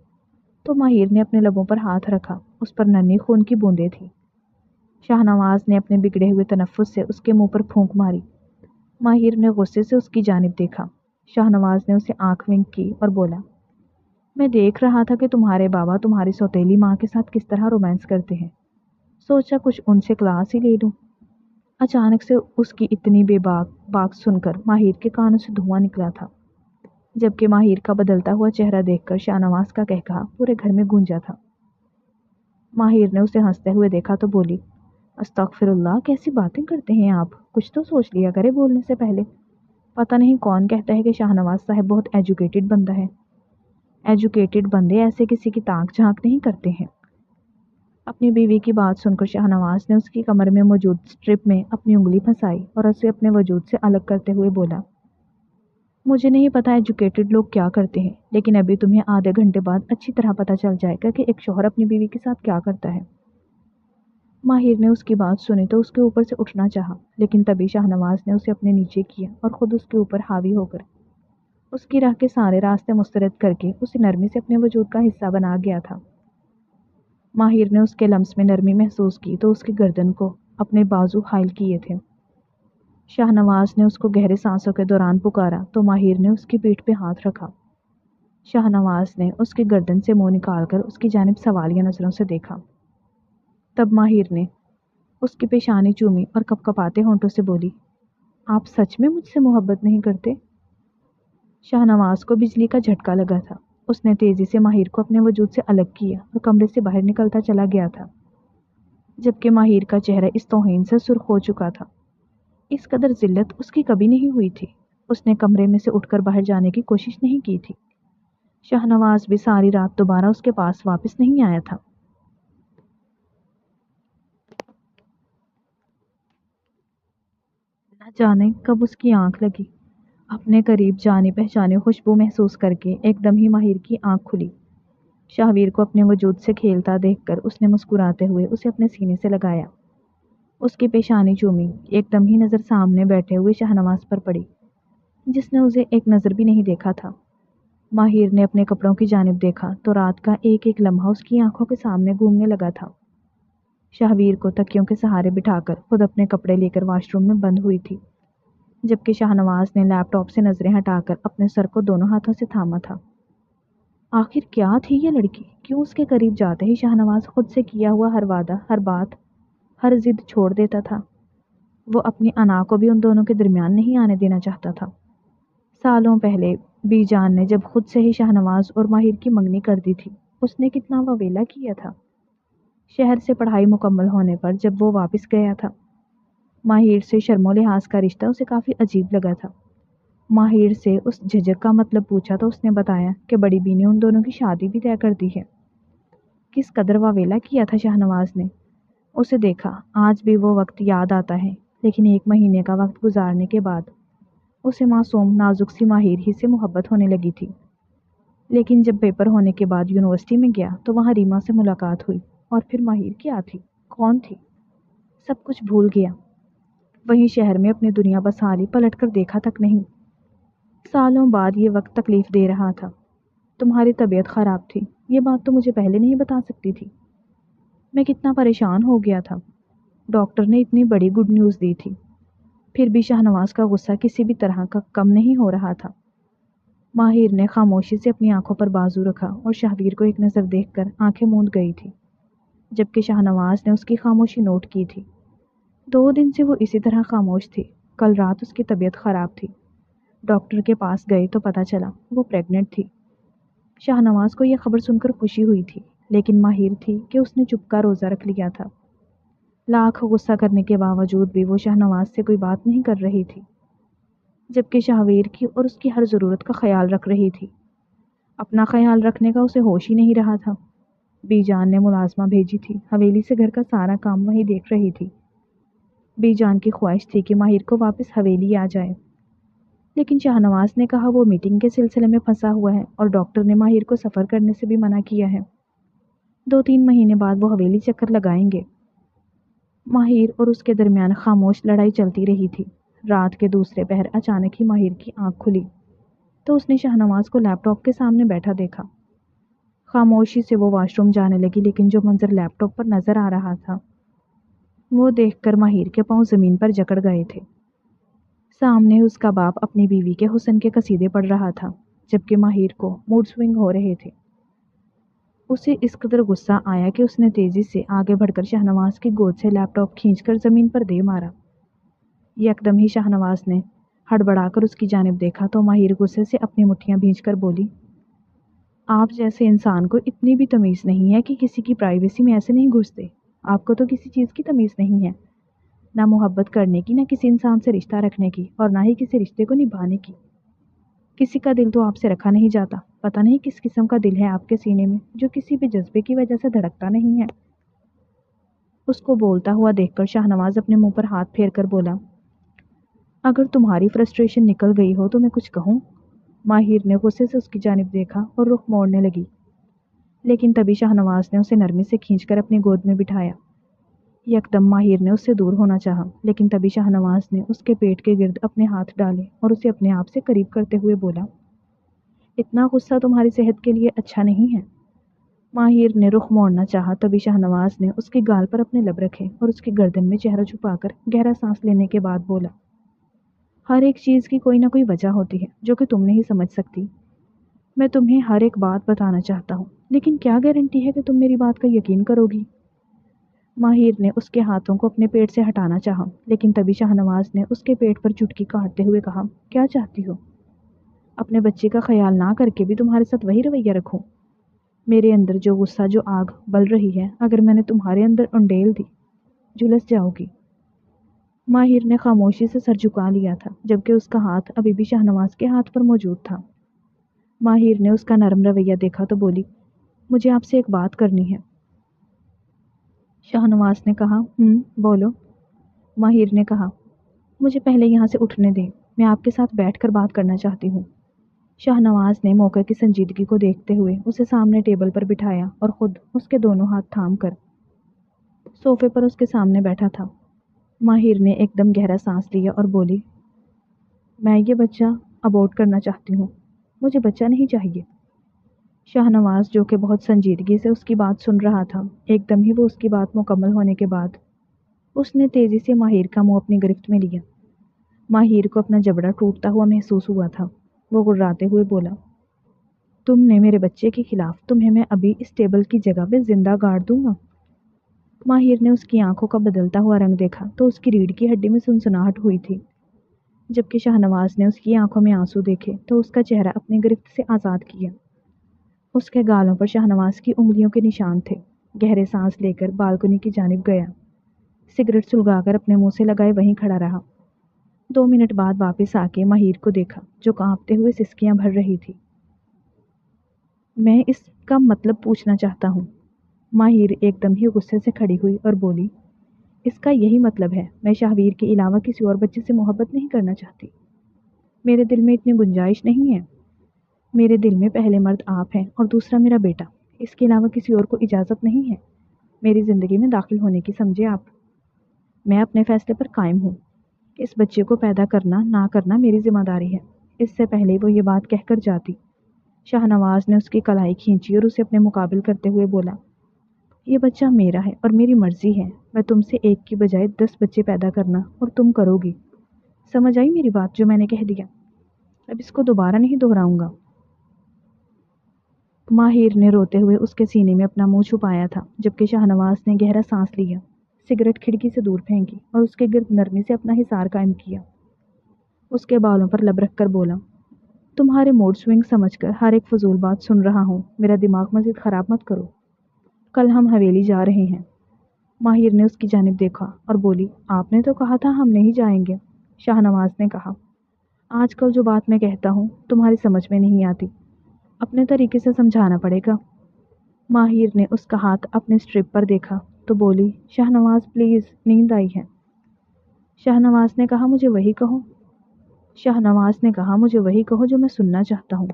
تو ماہر نے اپنے لبوں پر ہاتھ رکھا، اس پر ننھی خون کی بوندیں تھیں۔ شاہنواز نے اپنے بگڑے ہوئے تنفس سے اس کے منہ پر پھونک ماری۔ ماہر نے غصے سے اس کی جانب دیکھا۔ شاہنواز نے اسے آنکھ ونک کی اور بولا، میں دیکھ رہا تھا کہ تمہارے بابا تمہاری سوتیلی ماں کے ساتھ کس طرح رومانس کرتے ہیں، سوچا کچھ ان سے کلاس ہی لے لوں۔ اچانک سے اس کی اتنی بے باک بات سن کر ماہر کے کانوں سے دھواں نکلا تھا، جبکہ ماہر کا بدلتا ہوا چہرہ دیکھ کر شاہنواز کا قہقہا پورے گھر میں گونجا تھا۔ ماہر نے اسے ہنستے ہوئے دیکھا تو بولی، استغفر اللہ، کیسی باتیں کرتے ہیں آپ، کچھ تو سوچ لیا کرے بولنے سے پہلے، پتہ نہیں کون کہتا ہے کہ شاہنواز صاحب بہت ایجوکیٹڈ بندہ ہے۔ ایجوکیٹڈ بندے ایسے کسی کی تاک جھانک نہیں کرتے ہیں۔ اپنی بیوی کی بات سن کر شاہنواز نے اس کی کمر میں موجود اسٹرپ میں اپنی انگلی پھنسائی اور اسے اپنے وجود سے الگ کرتے ہوئے بولا، مجھے نہیں پتا ایجوکیٹڈ لوگ کیا کرتے ہیں، لیکن ابھی تمہیں آدھے گھنٹے بعد اچھی طرح پتہ چل جائے گا کہ ایک شوہر اپنی بیوی کے ساتھ کیا کرتا ہے۔ ماہر نے اس کی بات سنی تو اس کے اوپر سے اٹھنا چاہا، لیکن تبھی شاہنواز نے اسے اپنے نیچے کیا اور خود اس کے اوپر حاوی ہو کر اس کی راہ کے سارے راستے مسترد کر کے اسے نرمی سے اپنے وجود کا حصہ بنا گیا تھا۔ ماہر نے اس کے لمس میں نرمی محسوس کی تو اس کی گردن کو اپنے بازو حائل کیے تھے۔ شاہنواز نے اس کو گہرے سانسوں کے دوران پکارا تو ماہر نے اس کی پیٹھ پہ ہاتھ رکھا۔ شاہنواز نے اس کی گردن سے منہ نکال کر اس کی جانب سوالیہ نظروں سے دیکھا۔ تب ماہر نے اس کی پیشانی چومی اور کپکپاتے ہونٹوں سے بولی، آپ سچ میں مجھ سے محبت نہیں کرتے؟ شاہنواز کو بجلی کا جھٹکا لگا تھا۔ اس نے تیزی سے ماہر کو اپنے وجود سے الگ کیا اور کمرے سے باہر نکلتا چلا گیا تھا، جبکہ ماہر کا چہرہ اس توہین سے سرخ ہو چکا تھا۔ اس قدر ذلت اس کی کبھی نہیں ہوئی تھی۔ اس نے کمرے میں سے اٹھ کر باہر جانے کی کوشش نہیں کی تھی۔ شاہنواز بھی ساری رات دوبارہ اس کے پاس واپس نہیں آیا تھا۔ نہ جانے کب اس کی آنکھ لگی۔ اپنے قریب جانے پہچانے خوشبو محسوس کر کے ایک دم ہی ماہر کی آنکھ کھلی۔ شاہویر کو اپنے وجود سے کھیلتا دیکھ کر اس نے مسکراتے ہوئے اسے اپنے سینے سے لگایا۔ اس کی پیشانی چومی۔ ایک دم ہی نظر سامنے بیٹھے ہوئے شاہنواز پر پڑی، جس نے اسے ایک نظر بھی نہیں دیکھا تھا۔ ماہر نے اپنے کپڑوں کی جانب دیکھا تو رات کا ایک ایک لمحہ اس کی آنکھوں کے سامنے گھومنے لگا تھا۔ شاہویر کو تکیوں کے سہارے بٹھا کر خود اپنے کپڑے لے کر واش روم میں بند ہوئی تھی، جبکہ شاہنواز نے لیپ ٹاپ سے نظریں ہٹا کر اپنے سر کو دونوں ہاتھوں سے تھاما تھا۔ آخر کیا تھی یہ لڑکی؟ کیوں اس کے قریب جاتے ہی شاہنواز خود سے کیا ہوا ہر وعدہ، ہر بات، ہر ضد چھوڑ دیتا تھا؟ وہ اپنی انا کو بھی ان دونوں کے درمیان نہیں آنے دینا چاہتا تھا۔ سالوں پہلے بی جان نے جب خود سے ہی شاہنواز اور ماہر کی منگنی کر دی تھی، اس نے کتنا وویلا کیا تھا۔ شہر سے پڑھائی مکمل ہونے پر جب وہ واپس گیا تھا، ماہر سے شرم و لحاظ کا رشتہ اسے کافی عجیب لگا تھا۔ ماہر سے اس جھجک کا مطلب پوچھا تو اس نے بتایا کہ بڑی بی نے ان دونوں کی شادی بھی طے کر دی ہے۔ کس قدر واویلا کیا تھا شاہنواز نے اسے دیکھا۔ آج بھی وہ وقت یاد آتا ہے، لیکن 1 مہینے کا وقت گزارنے کے بعد اسے معصوم نازک سی ماہر ہی سے محبت ہونے لگی تھی۔ لیکن جب پیپر ہونے کے بعد یونیورسٹی میں گیا تو وہاں ریما سے ملاقات ہوئی، اور پھر ماہر کیا تھی، کون تھی، سب کچھ بھول گیا۔ وہیں شہر میں اپنی دنیا بسا لی، پلٹ کر دیکھا تک نہیں۔ سالوں بعد یہ وقت تکلیف دے رہا تھا۔ تمہاری طبیعت خراب تھی، یہ بات تو مجھے پہلے نہیں بتا سکتی تھی۔ میں کتنا پریشان ہو گیا تھا۔ ڈاکٹر نے اتنی بڑی گڈ نیوز دی تھی، پھر بھی شاہنواز کا غصہ کسی بھی طرح کا کم نہیں ہو رہا تھا۔ ماہر نے خاموشی سے اپنی آنکھوں پر بازو رکھا اور شاہویر کو ایک نظر دیکھ کر آنکھیں موند گئی تھی، جبکہ شاہنواز نے اس کی خاموشی نوٹ کی تھی۔ 2 دن سے وہ اسی طرح خاموش تھی۔ کل رات اس کی طبیعت خراب تھی۔ ڈاکٹر کے پاس گئے تو پتہ چلا وہ پریگننٹ تھی۔ شاہنواز کو یہ خبر سن کر خوشی ہوئی تھی، لیکن ماہر تھی کہ اس نے چپ کا روزہ رکھ لیا تھا۔ لاکھ غصہ کرنے کے باوجود بھی وہ شاہنواز سے کوئی بات نہیں کر رہی تھی، جبکہ شاہویر کی اور اس کی ہر ضرورت کا خیال رکھ رہی تھی۔ اپنا خیال رکھنے کا اسے ہوش ہی نہیں رہا تھا۔ بی جان نے ملازمہ بھیجی تھی، حویلی سے گھر کا سارا کام وہی دیکھ رہی تھی۔ بی جان کی خواہش تھی کہ ماہر کو واپس حویلی آ جائے، لیکن شاہنواز نے کہا وہ میٹنگ کے سلسلے میں پھنسا ہوا ہے اور ڈاکٹر نے ماہر کو سفر کرنے سے بھی منع کیا ہے۔ 2-3 مہینے بعد وہ حویلی چکر لگائیں گے۔ ماہر اور اس کے درمیان خاموش لڑائی چلتی رہی تھی۔ رات کے دوسرے پہر اچانک ہی ماہر کی آنکھ کھلی تو اس نے شاہنواز کو لیپ ٹاپ کے سامنے بیٹھا دیکھا۔ خاموشی سے وہ واش روم جانے لگی، لیکن جو منظر لیپ ٹاپ پر نظر آ رہا تھا وہ دیکھ کر ماہر کے پاؤں زمین پر جکڑ گئے تھے۔ سامنے اس کا باپ اپنی بیوی کے حسن کے قصیدے پڑھ رہا تھا، جبکہ ماہر کو موڈ سوئنگ ہو رہے تھے۔ اسے اس قدر غصہ آیا کہ اس نے تیزی سے آگے بڑھ کر شاہنواز کی گود سے لیپ ٹاپ کھینچ کر زمین پر دے مارا۔ یکدم ہی شاہنواز نے ہڑبڑا کر اس کی جانب دیکھا تو ماہر غصے سے اپنی مٹھیاں بھینچ کر بولی، آپ جیسے انسان کو اتنی بھی تمیز نہیں ہے کہ کسی کی پرائیویسی میں ایسے نہیں گھستے۔ آپ کو تو کسی چیز کی تمیز نہیں ہے، نہ محبت کرنے کی، نہ کسی انسان سے رشتہ رکھنے کی، اور نہ ہی کسی رشتے کو نبھانے کی۔ کسی کا دل تو آپ سے رکھا نہیں جاتا۔ پتہ نہیں کس قسم کا دل ہے آپ کے سینے میں جو کسی بھی جذبے کی وجہ سے دھڑکتا نہیں ہے۔ اس کو بولتا ہوا دیکھ کر شاہنواز اپنے منہ پر ہاتھ پھیر کر بولا، اگر تمہاری فرسٹریشن نکل گئی ہو تو میں کچھ کہوں؟ ماہر نے غصے سے اس کی جانب دیکھا اور رخ موڑنے لگی، لیکن تبھی شاہنواز نے اسے نرمی سے کھینچ کر اپنی گود میں بٹھایا۔ یکدم ماہر نے اس سے دور ہونا چاہا، لیکن تبھی شاہنواز نے اس کے پیٹ کے گرد اپنے ہاتھ ڈالے اور اسے اپنے آپ سے قریب کرتے ہوئے بولا، اتنا غصہ تمہاری صحت کے لیے اچھا نہیں ہے۔ ماہر نے رخ موڑنا چاہا، تبھی شاہنواز نے اس کے گال پر اپنے لب رکھے اور اس کی گردن میں چہرہ چھپا کر گہرا سانس لینے کے بعد بولا، ہر ایک چیز کی کوئی نہ کوئی وجہ ہوتی ہے جو کہ تم نہیں سمجھ سکتی۔ میں تمہیں ہر ایک بات بتانا چاہتا ہوں، لیکن کیا گارنٹی ہے کہ تم میری بات کا یقین کرو گی؟ ماہر نے اس کے ہاتھوں کو اپنے پیٹ سے ہٹانا چاہا، لیکن تبھی شاہنواز نے اس کے پیٹ پر چٹکی کاٹتے ہوئے کہا، کیا چاہتی ہو؟ اپنے بچے کا خیال نہ کر کے بھی تمہارے ساتھ وہی رویہ رکھوں؟ میرے اندر جو غصہ، جو آگ بل رہی ہے، اگر میں نے تمہارے اندر انڈیل دی، جھلس جاؤ گی۔ ماہر نے خاموشی سے سر جھکا لیا تھا، جبکہ اس کا ہاتھ ابھی بھی شاہنواز کے ہاتھ پر موجود تھا۔ ماہر نے اس کا نرم رویہ دیکھا تو بولی، مجھے آپ سے ایک بات کرنی ہے۔ شاہنواز نے کہا، بولو۔ ماہر نے کہا، مجھے پہلے یہاں سے اٹھنے دیں، میں آپ کے ساتھ بیٹھ کر بات کرنا چاہتی ہوں۔ شاہنواز نے موقع کی سنجیدگی کو دیکھتے ہوئے اسے سامنے ٹیبل پر بٹھایا اور خود اس کے دونوں ہاتھ تھام کر صوفے پر اس کے سامنے بیٹھا تھا۔ ماہر نے ایک دم گہرا سانس لیا اور بولی، میں یہ بچہ ابورٹ کرنا چاہتی ہوں، مجھے بچہ نہیں چاہیے۔ شاہنواز جو کہ بہت سنجیدگی سے اس کی بات سن رہا تھا، ایک دم ہی وہ اس کی بات مکمل ہونے کے بعد اس نے تیزی سے ماہر کا منہ اپنی گرفت میں لیا۔ ماہر کو اپنا جبڑا ٹوٹتا ہوا محسوس ہوا تھا۔ وہ گڑراتے ہوئے بولا، تم نے میرے بچے کے خلاف، تمہیں میں ابھی اس ٹیبل کی جگہ پہ زندہ گاڑ دوں گا۔ ماہر نے اس کی آنکھوں کا بدلتا ہوا رنگ دیکھا تو اس کی ریڑھ کی ہڈی میں سنسناہٹ ہوئی تھی، جبکہ شاہنواز نے اس کی آنکھوں میں آنسو دیکھے تو اس کا چہرہ اپنی گرفت سے آزاد کیا۔ اس کے گالوں پر شاہنواز کی انگلیوں کے نشان تھے۔ گہرے سانس لے کر بالکنی کی جانب گیا، سگریٹ سلگا کر اپنے منہ سے لگائے وہیں کھڑا رہا۔ 2 منٹ بعد واپس آ کے ماہر کو دیکھا جو کانپتے ہوئے سسکیاں بھر رہی تھی۔ میں اس کا مطلب پوچھنا چاہتا ہوں۔ ماہر ایک دم ہی غصے سے کھڑی ہوئی اور بولی، اس کا یہی مطلب ہے، میں شاہویر کے علاوہ کسی اور بچے سے محبت نہیں کرنا چاہتی۔ میرے دل میں اتنی گنجائش نہیں ہے۔ میرے دل میں پہلے مرد آپ ہیں اور دوسرا میرا بیٹا، اس کے علاوہ کسی اور کو اجازت نہیں ہے میری زندگی میں داخل ہونے کی، سمجھے آپ؟ میں اپنے فیصلے پر قائم ہوں۔ اس بچے کو پیدا کرنا نہ کرنا میری ذمہ داری ہے۔ اس سے پہلے وہ یہ بات کہہ کر جاتی، شاہنواز نے اس کی کلائی کھینچی اور اسے اپنے مقابل کرتے ہوئے بولا، یہ بچہ میرا ہے اور میری مرضی ہے، میں تم سے ایک کی بجائے 10 بچے پیدا کرنا اور تم کرو گی۔ سمجھ آئی میری بات جو میں نے کہہ دیا؟ اب اس کو دوبارہ نہیں دہراؤں گا۔ ماہر نے روتے ہوئے اس کے سینے میں اپنا منہ چھپایا تھا، جبکہ شاہنواز نے گہرا سانس لیا، سگریٹ کھڑکی سے دور پھینکی اور اس کے گرد نرمی سے اپنا حصار قائم کیا۔ اس کے بالوں پر لب رکھ کر بولا، تمہارے موڈ سوئنگ سمجھ کر ہر ایک فضول بات سن رہا ہوں، میرا دماغ مزید خراب مت کرو۔ کل ہم حویلی جا رہے ہیں۔ ماہر نے اس کی جانب دیکھا اور بولی، آپ نے تو کہا تھا ہم نہیں جائیں گے۔ شاہنواز نے کہا، آج کل جو بات میں کہتا ہوں تمہاری سمجھ میں نہیں آتی، اپنے طریقے سے سمجھانا پڑے گا۔ ماہر نے اس کا ہاتھ اپنے اسٹرپ پر دیکھا تو بولی، شاہنواز پلیز، نیند آئی ہے۔ شاہنواز نے کہا، مجھے وہی کہو۔ شاہنواز نے کہا، مجھے وہی کہو جو میں سننا چاہتا ہوں۔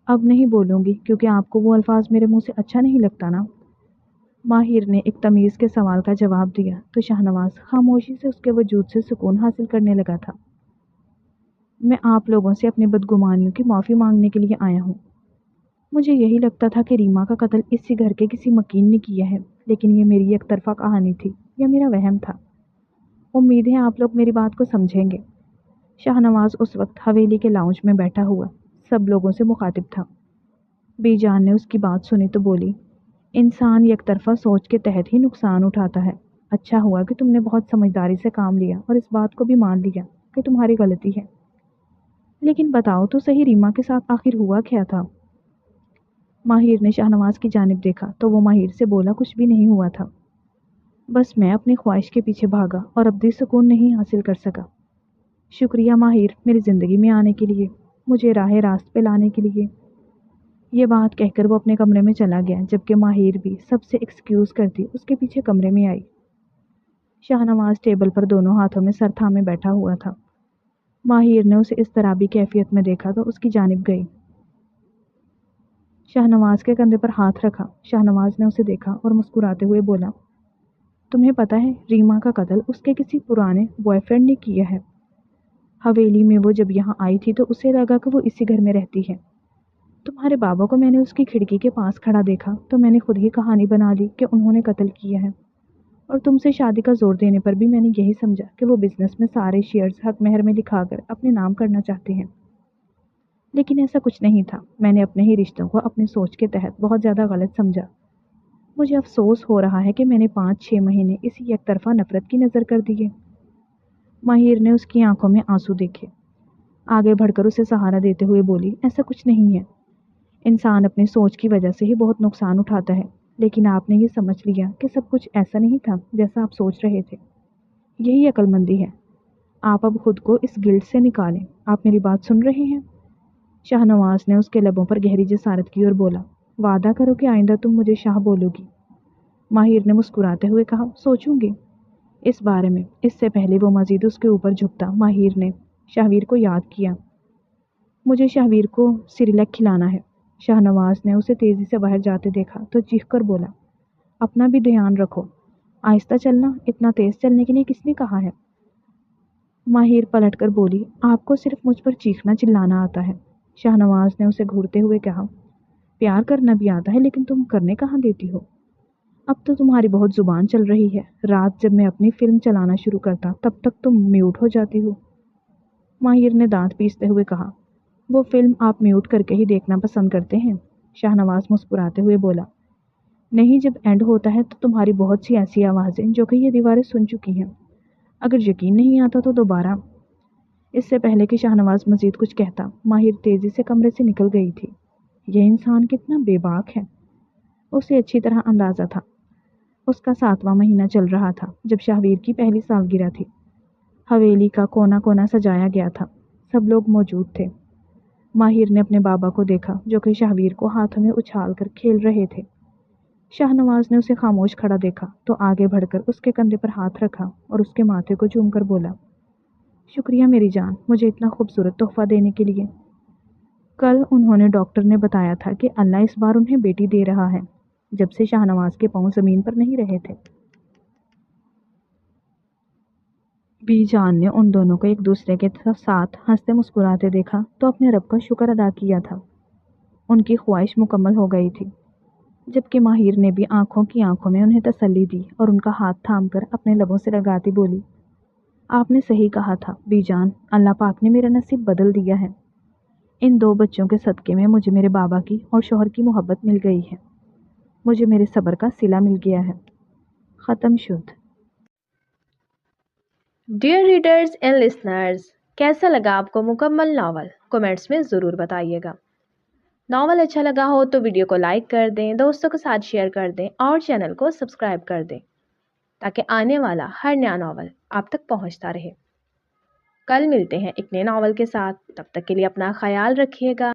اب نہیں بولوں گی کیونکہ آپ کو وہ الفاظ میرے منہ سے اچھا نہیں لگتا نا۔ ماہر نے ایک تمیز کے سوال کا جواب دیا تو شاہنواز خاموشی سے اس کے وجود سے سکون حاصل کرنے لگا تھا۔ میں آپ لوگوں سے اپنی بدگمانیوں کی معافی مانگنے کے لیے آیا ہوں۔ مجھے یہی لگتا تھا کہ ریما کا قتل اسی گھر کے کسی مکین نے کیا ہے، لیکن یہ میری یک طرفہ کہانی تھی یا میرا وہم تھا۔ امید ہے آپ لوگ میری بات کو سمجھیں گے۔ شاہنواز اس وقت حویلی کے لاؤنج میں بیٹھا ہوا سب لوگوں سے مخاطب تھا۔ بی جان نے اس کی بات سنی تو بولی، انسان یک طرفہ سوچ کے تحت ہی نقصان اٹھاتا ہے۔ اچھا ہوا کہ تم نے بہت سمجھداری سے کام لیا اور اس بات کو بھی مان لیا کہ تمہاری غلطی ہے۔ لیکن بتاؤ تو صحیح، ریما کے ساتھ آخر ہوا کیا تھا؟ ماہر نے شاہنواز کی جانب دیکھا تو وہ ماہر سے بولا، کچھ بھی نہیں ہوا تھا، بس میں اپنی خواہش کے پیچھے بھاگا اور ابدی سکون نہیں حاصل کر سکا۔ شکریہ ماہر، میری زندگی میں آنے کے لیے، مجھے راہ راست پہ لانے کے لیے۔ یہ بات کہہ کر وہ اپنے کمرے میں چلا گیا، جبکہ ماہر بھی سب سے ایکسکیوز کرتی اس کے پیچھے کمرے میں آئی۔ شاہ نواز ٹیبل پر دونوں ہاتھوں میں سر تھامے بیٹھا ہوا تھا۔ ماہر نے اسے اس طرح بھی کیفیت میں دیکھا تو اس کی جانب گئی۔ شاہ نواز کے کندھے پر ہاتھ رکھا۔ شاہ نواز نے اسے دیکھا اور مسکراتے ہوئے بولا، تمہیں پتہ ہے ریما کا قتل اس کے کسی پرانے بوائے فرینڈ نے کیا ہے۔ حویلی میں وہ جب یہاں آئی تھی تو اسے لگا کہ وہ اسی گھر میں رہتی ہے۔ تمہارے بابا کو میں نے اس کی کھڑکی کے پاس کھڑا دیکھا تو میں نے خود ہی کہانی بنا لی کہ انہوں نے قتل کیا ہے، اور تم سے شادی کا زور دینے پر بھی میں نے یہی سمجھا کہ وہ بزنس میں سارے شیئرز حق مہر میں لکھا کر اپنے نام کرنا چاہتے ہیں، لیکن ایسا کچھ نہیں تھا۔ میں نے اپنے ہی رشتوں کو اپنی سوچ کے تحت بہت زیادہ غلط سمجھا۔ مجھے افسوس ہو رہا ہے کہ میں نے 5-6 مہینے اسی یک طرفہ نفرت کی نظر کر دیے۔ ماہر نے اس کی آنکھوں میں آنسو دیکھے۔ آگے بڑھ کر اسے سہارا دیتے ہوئے بولی، ایسا کچھ نہیں ہے۔ انسان اپنی سوچ کی وجہ سے ہی بہت نقصان اٹھاتا ہے، لیکن آپ نے یہ سمجھ لیا کہ سب کچھ ایسا نہیں تھا جیسا آپ سوچ رہے تھے۔ یہی عقل مندی ہے۔ آپ اب خود کو اس گلٹ سے نکالیں۔ آپ میری بات سن رہے ہیں؟ شاہ نواز نے اس کے لبوں پر گہری جسارت کی اور بولا، وعدہ کرو کہ آئندہ تم مجھے شاہ بولو گی۔ ماہر نے مسکراتے ہوئے کہا، سوچوں گی اس بارے میں۔ اس سے پہلے وہ مزید اس کے اوپر جھکتا، ماہر نے شاہویر کو یاد کیا۔ مجھے شاہویر کو سیریلیک کھلانا ہے۔ شاہ نواز نے اسے تیزی سے باہر جاتے دیکھا تو چیخ کر بولا، اپنا بھی دھیان رکھو، آہستہ چلنا، اتنا تیز چلنے کے لیے کس نے کہا ہے؟ ماہر پلٹ کر بولی، آپ کو صرف مجھ پر چیخنا چلانا آتا ہے۔ شاہ نواز نے اسے گھورتے ہوئے کہا، پیار کرنا بھی آتا ہے لیکن تم کرنے کہاں دیتی ہو؟ اب تو تمہاری بہت زبان چل رہی ہے۔ رات جب میں اپنی فلم چلانا شروع کرتا تب تک تم میوٹ ہو جاتی ہو۔ ماہر نے دانت پیستے ہوئے کہا، وہ فلم آپ میوٹ کر کے ہی دیکھنا پسند کرتے ہیں؟ شاہ نواز مسکراتے ہوئے بولا، نہیں، جب اینڈ ہوتا ہے تو تمہاری بہت سی ایسی آوازیں جو کہ یہ دیواریں سن چکی ہیں۔ اگر یقین نہیں آتا تو دوبارہ۔ اس سے پہلے کہ شاہ نواز مزید کچھ کہتا، ماہر تیزی سے کمرے سے نکل گئی تھی۔ یہ انسان کتنا بے باک ہے۔ اسے اچھی طرح اندازہ تھا۔ اس کا 7واں مہینہ چل رہا تھا جب شاہویر کی پہلی سالگرہ تھی۔ حویلی کا کونا کونا سجایا گیا تھا، سب لوگ موجود تھے۔ ماہر نے اپنے بابا کو دیکھا جو کہ شاہویر کو ہاتھوں میں اچھال کر کھیل رہے تھے۔ شاہ نواز نے اسے خاموش کھڑا دیکھا تو آگے بڑھ کر اس کے کندھے پر ہاتھ رکھا اور اس کے ماتھے کو چوم کر بولا، شکریہ میری جان، مجھے اتنا خوبصورت تحفہ دینے کے لیے۔ کل انہوں نے ڈاکٹر نے بتایا تھا کہ اللہ اس بار انہیں بیٹی دے رہا ہے۔ جب سے شاہ نواز کے پاؤں زمین پر نہیں رہے تھے، بی جان نے ان دونوں کو ایک دوسرے کے ساتھ ہنستے مسکراتے دیکھا تو اپنے رب کا شکر ادا کیا تھا۔ ان کی خواہش مکمل ہو گئی تھی، جبکہ ماہر نے بھی آنکھوں کی آنکھوں میں انہیں تسلی دی اور ان کا ہاتھ تھام کر اپنے لبوں سے لگاتی بولی، آپ نے صحیح کہا تھا بی جان، اللہ پاک نے میرا نصیب بدل دیا ہے۔ ان 2 بچوں کے صدقے میں مجھے میرے بابا کی اور شوہر کی محبت مل گئی ہے۔ مجھے میرے صبر کا صلہ مل گیا ہے۔ ختم شد۔ ڈیئر ریڈرز اینڈ لسنرز، کیسا لگا آپ کو مکمل ناول؟ کومنٹس میں ضرور بتائیے گا۔ ناول اچھا لگا ہو تو ویڈیو کو لائک کر دیں، دوستوں کے ساتھ شیئر کر دیں اور چینل کو سبسکرائب کر دیں تاکہ آنے والا ہر نیا ناول آپ تک پہنچتا رہے۔ کل ملتے ہیں ایک نئے ناول کے ساتھ، تب تک کے لیے اپنا خیال رکھیے گا۔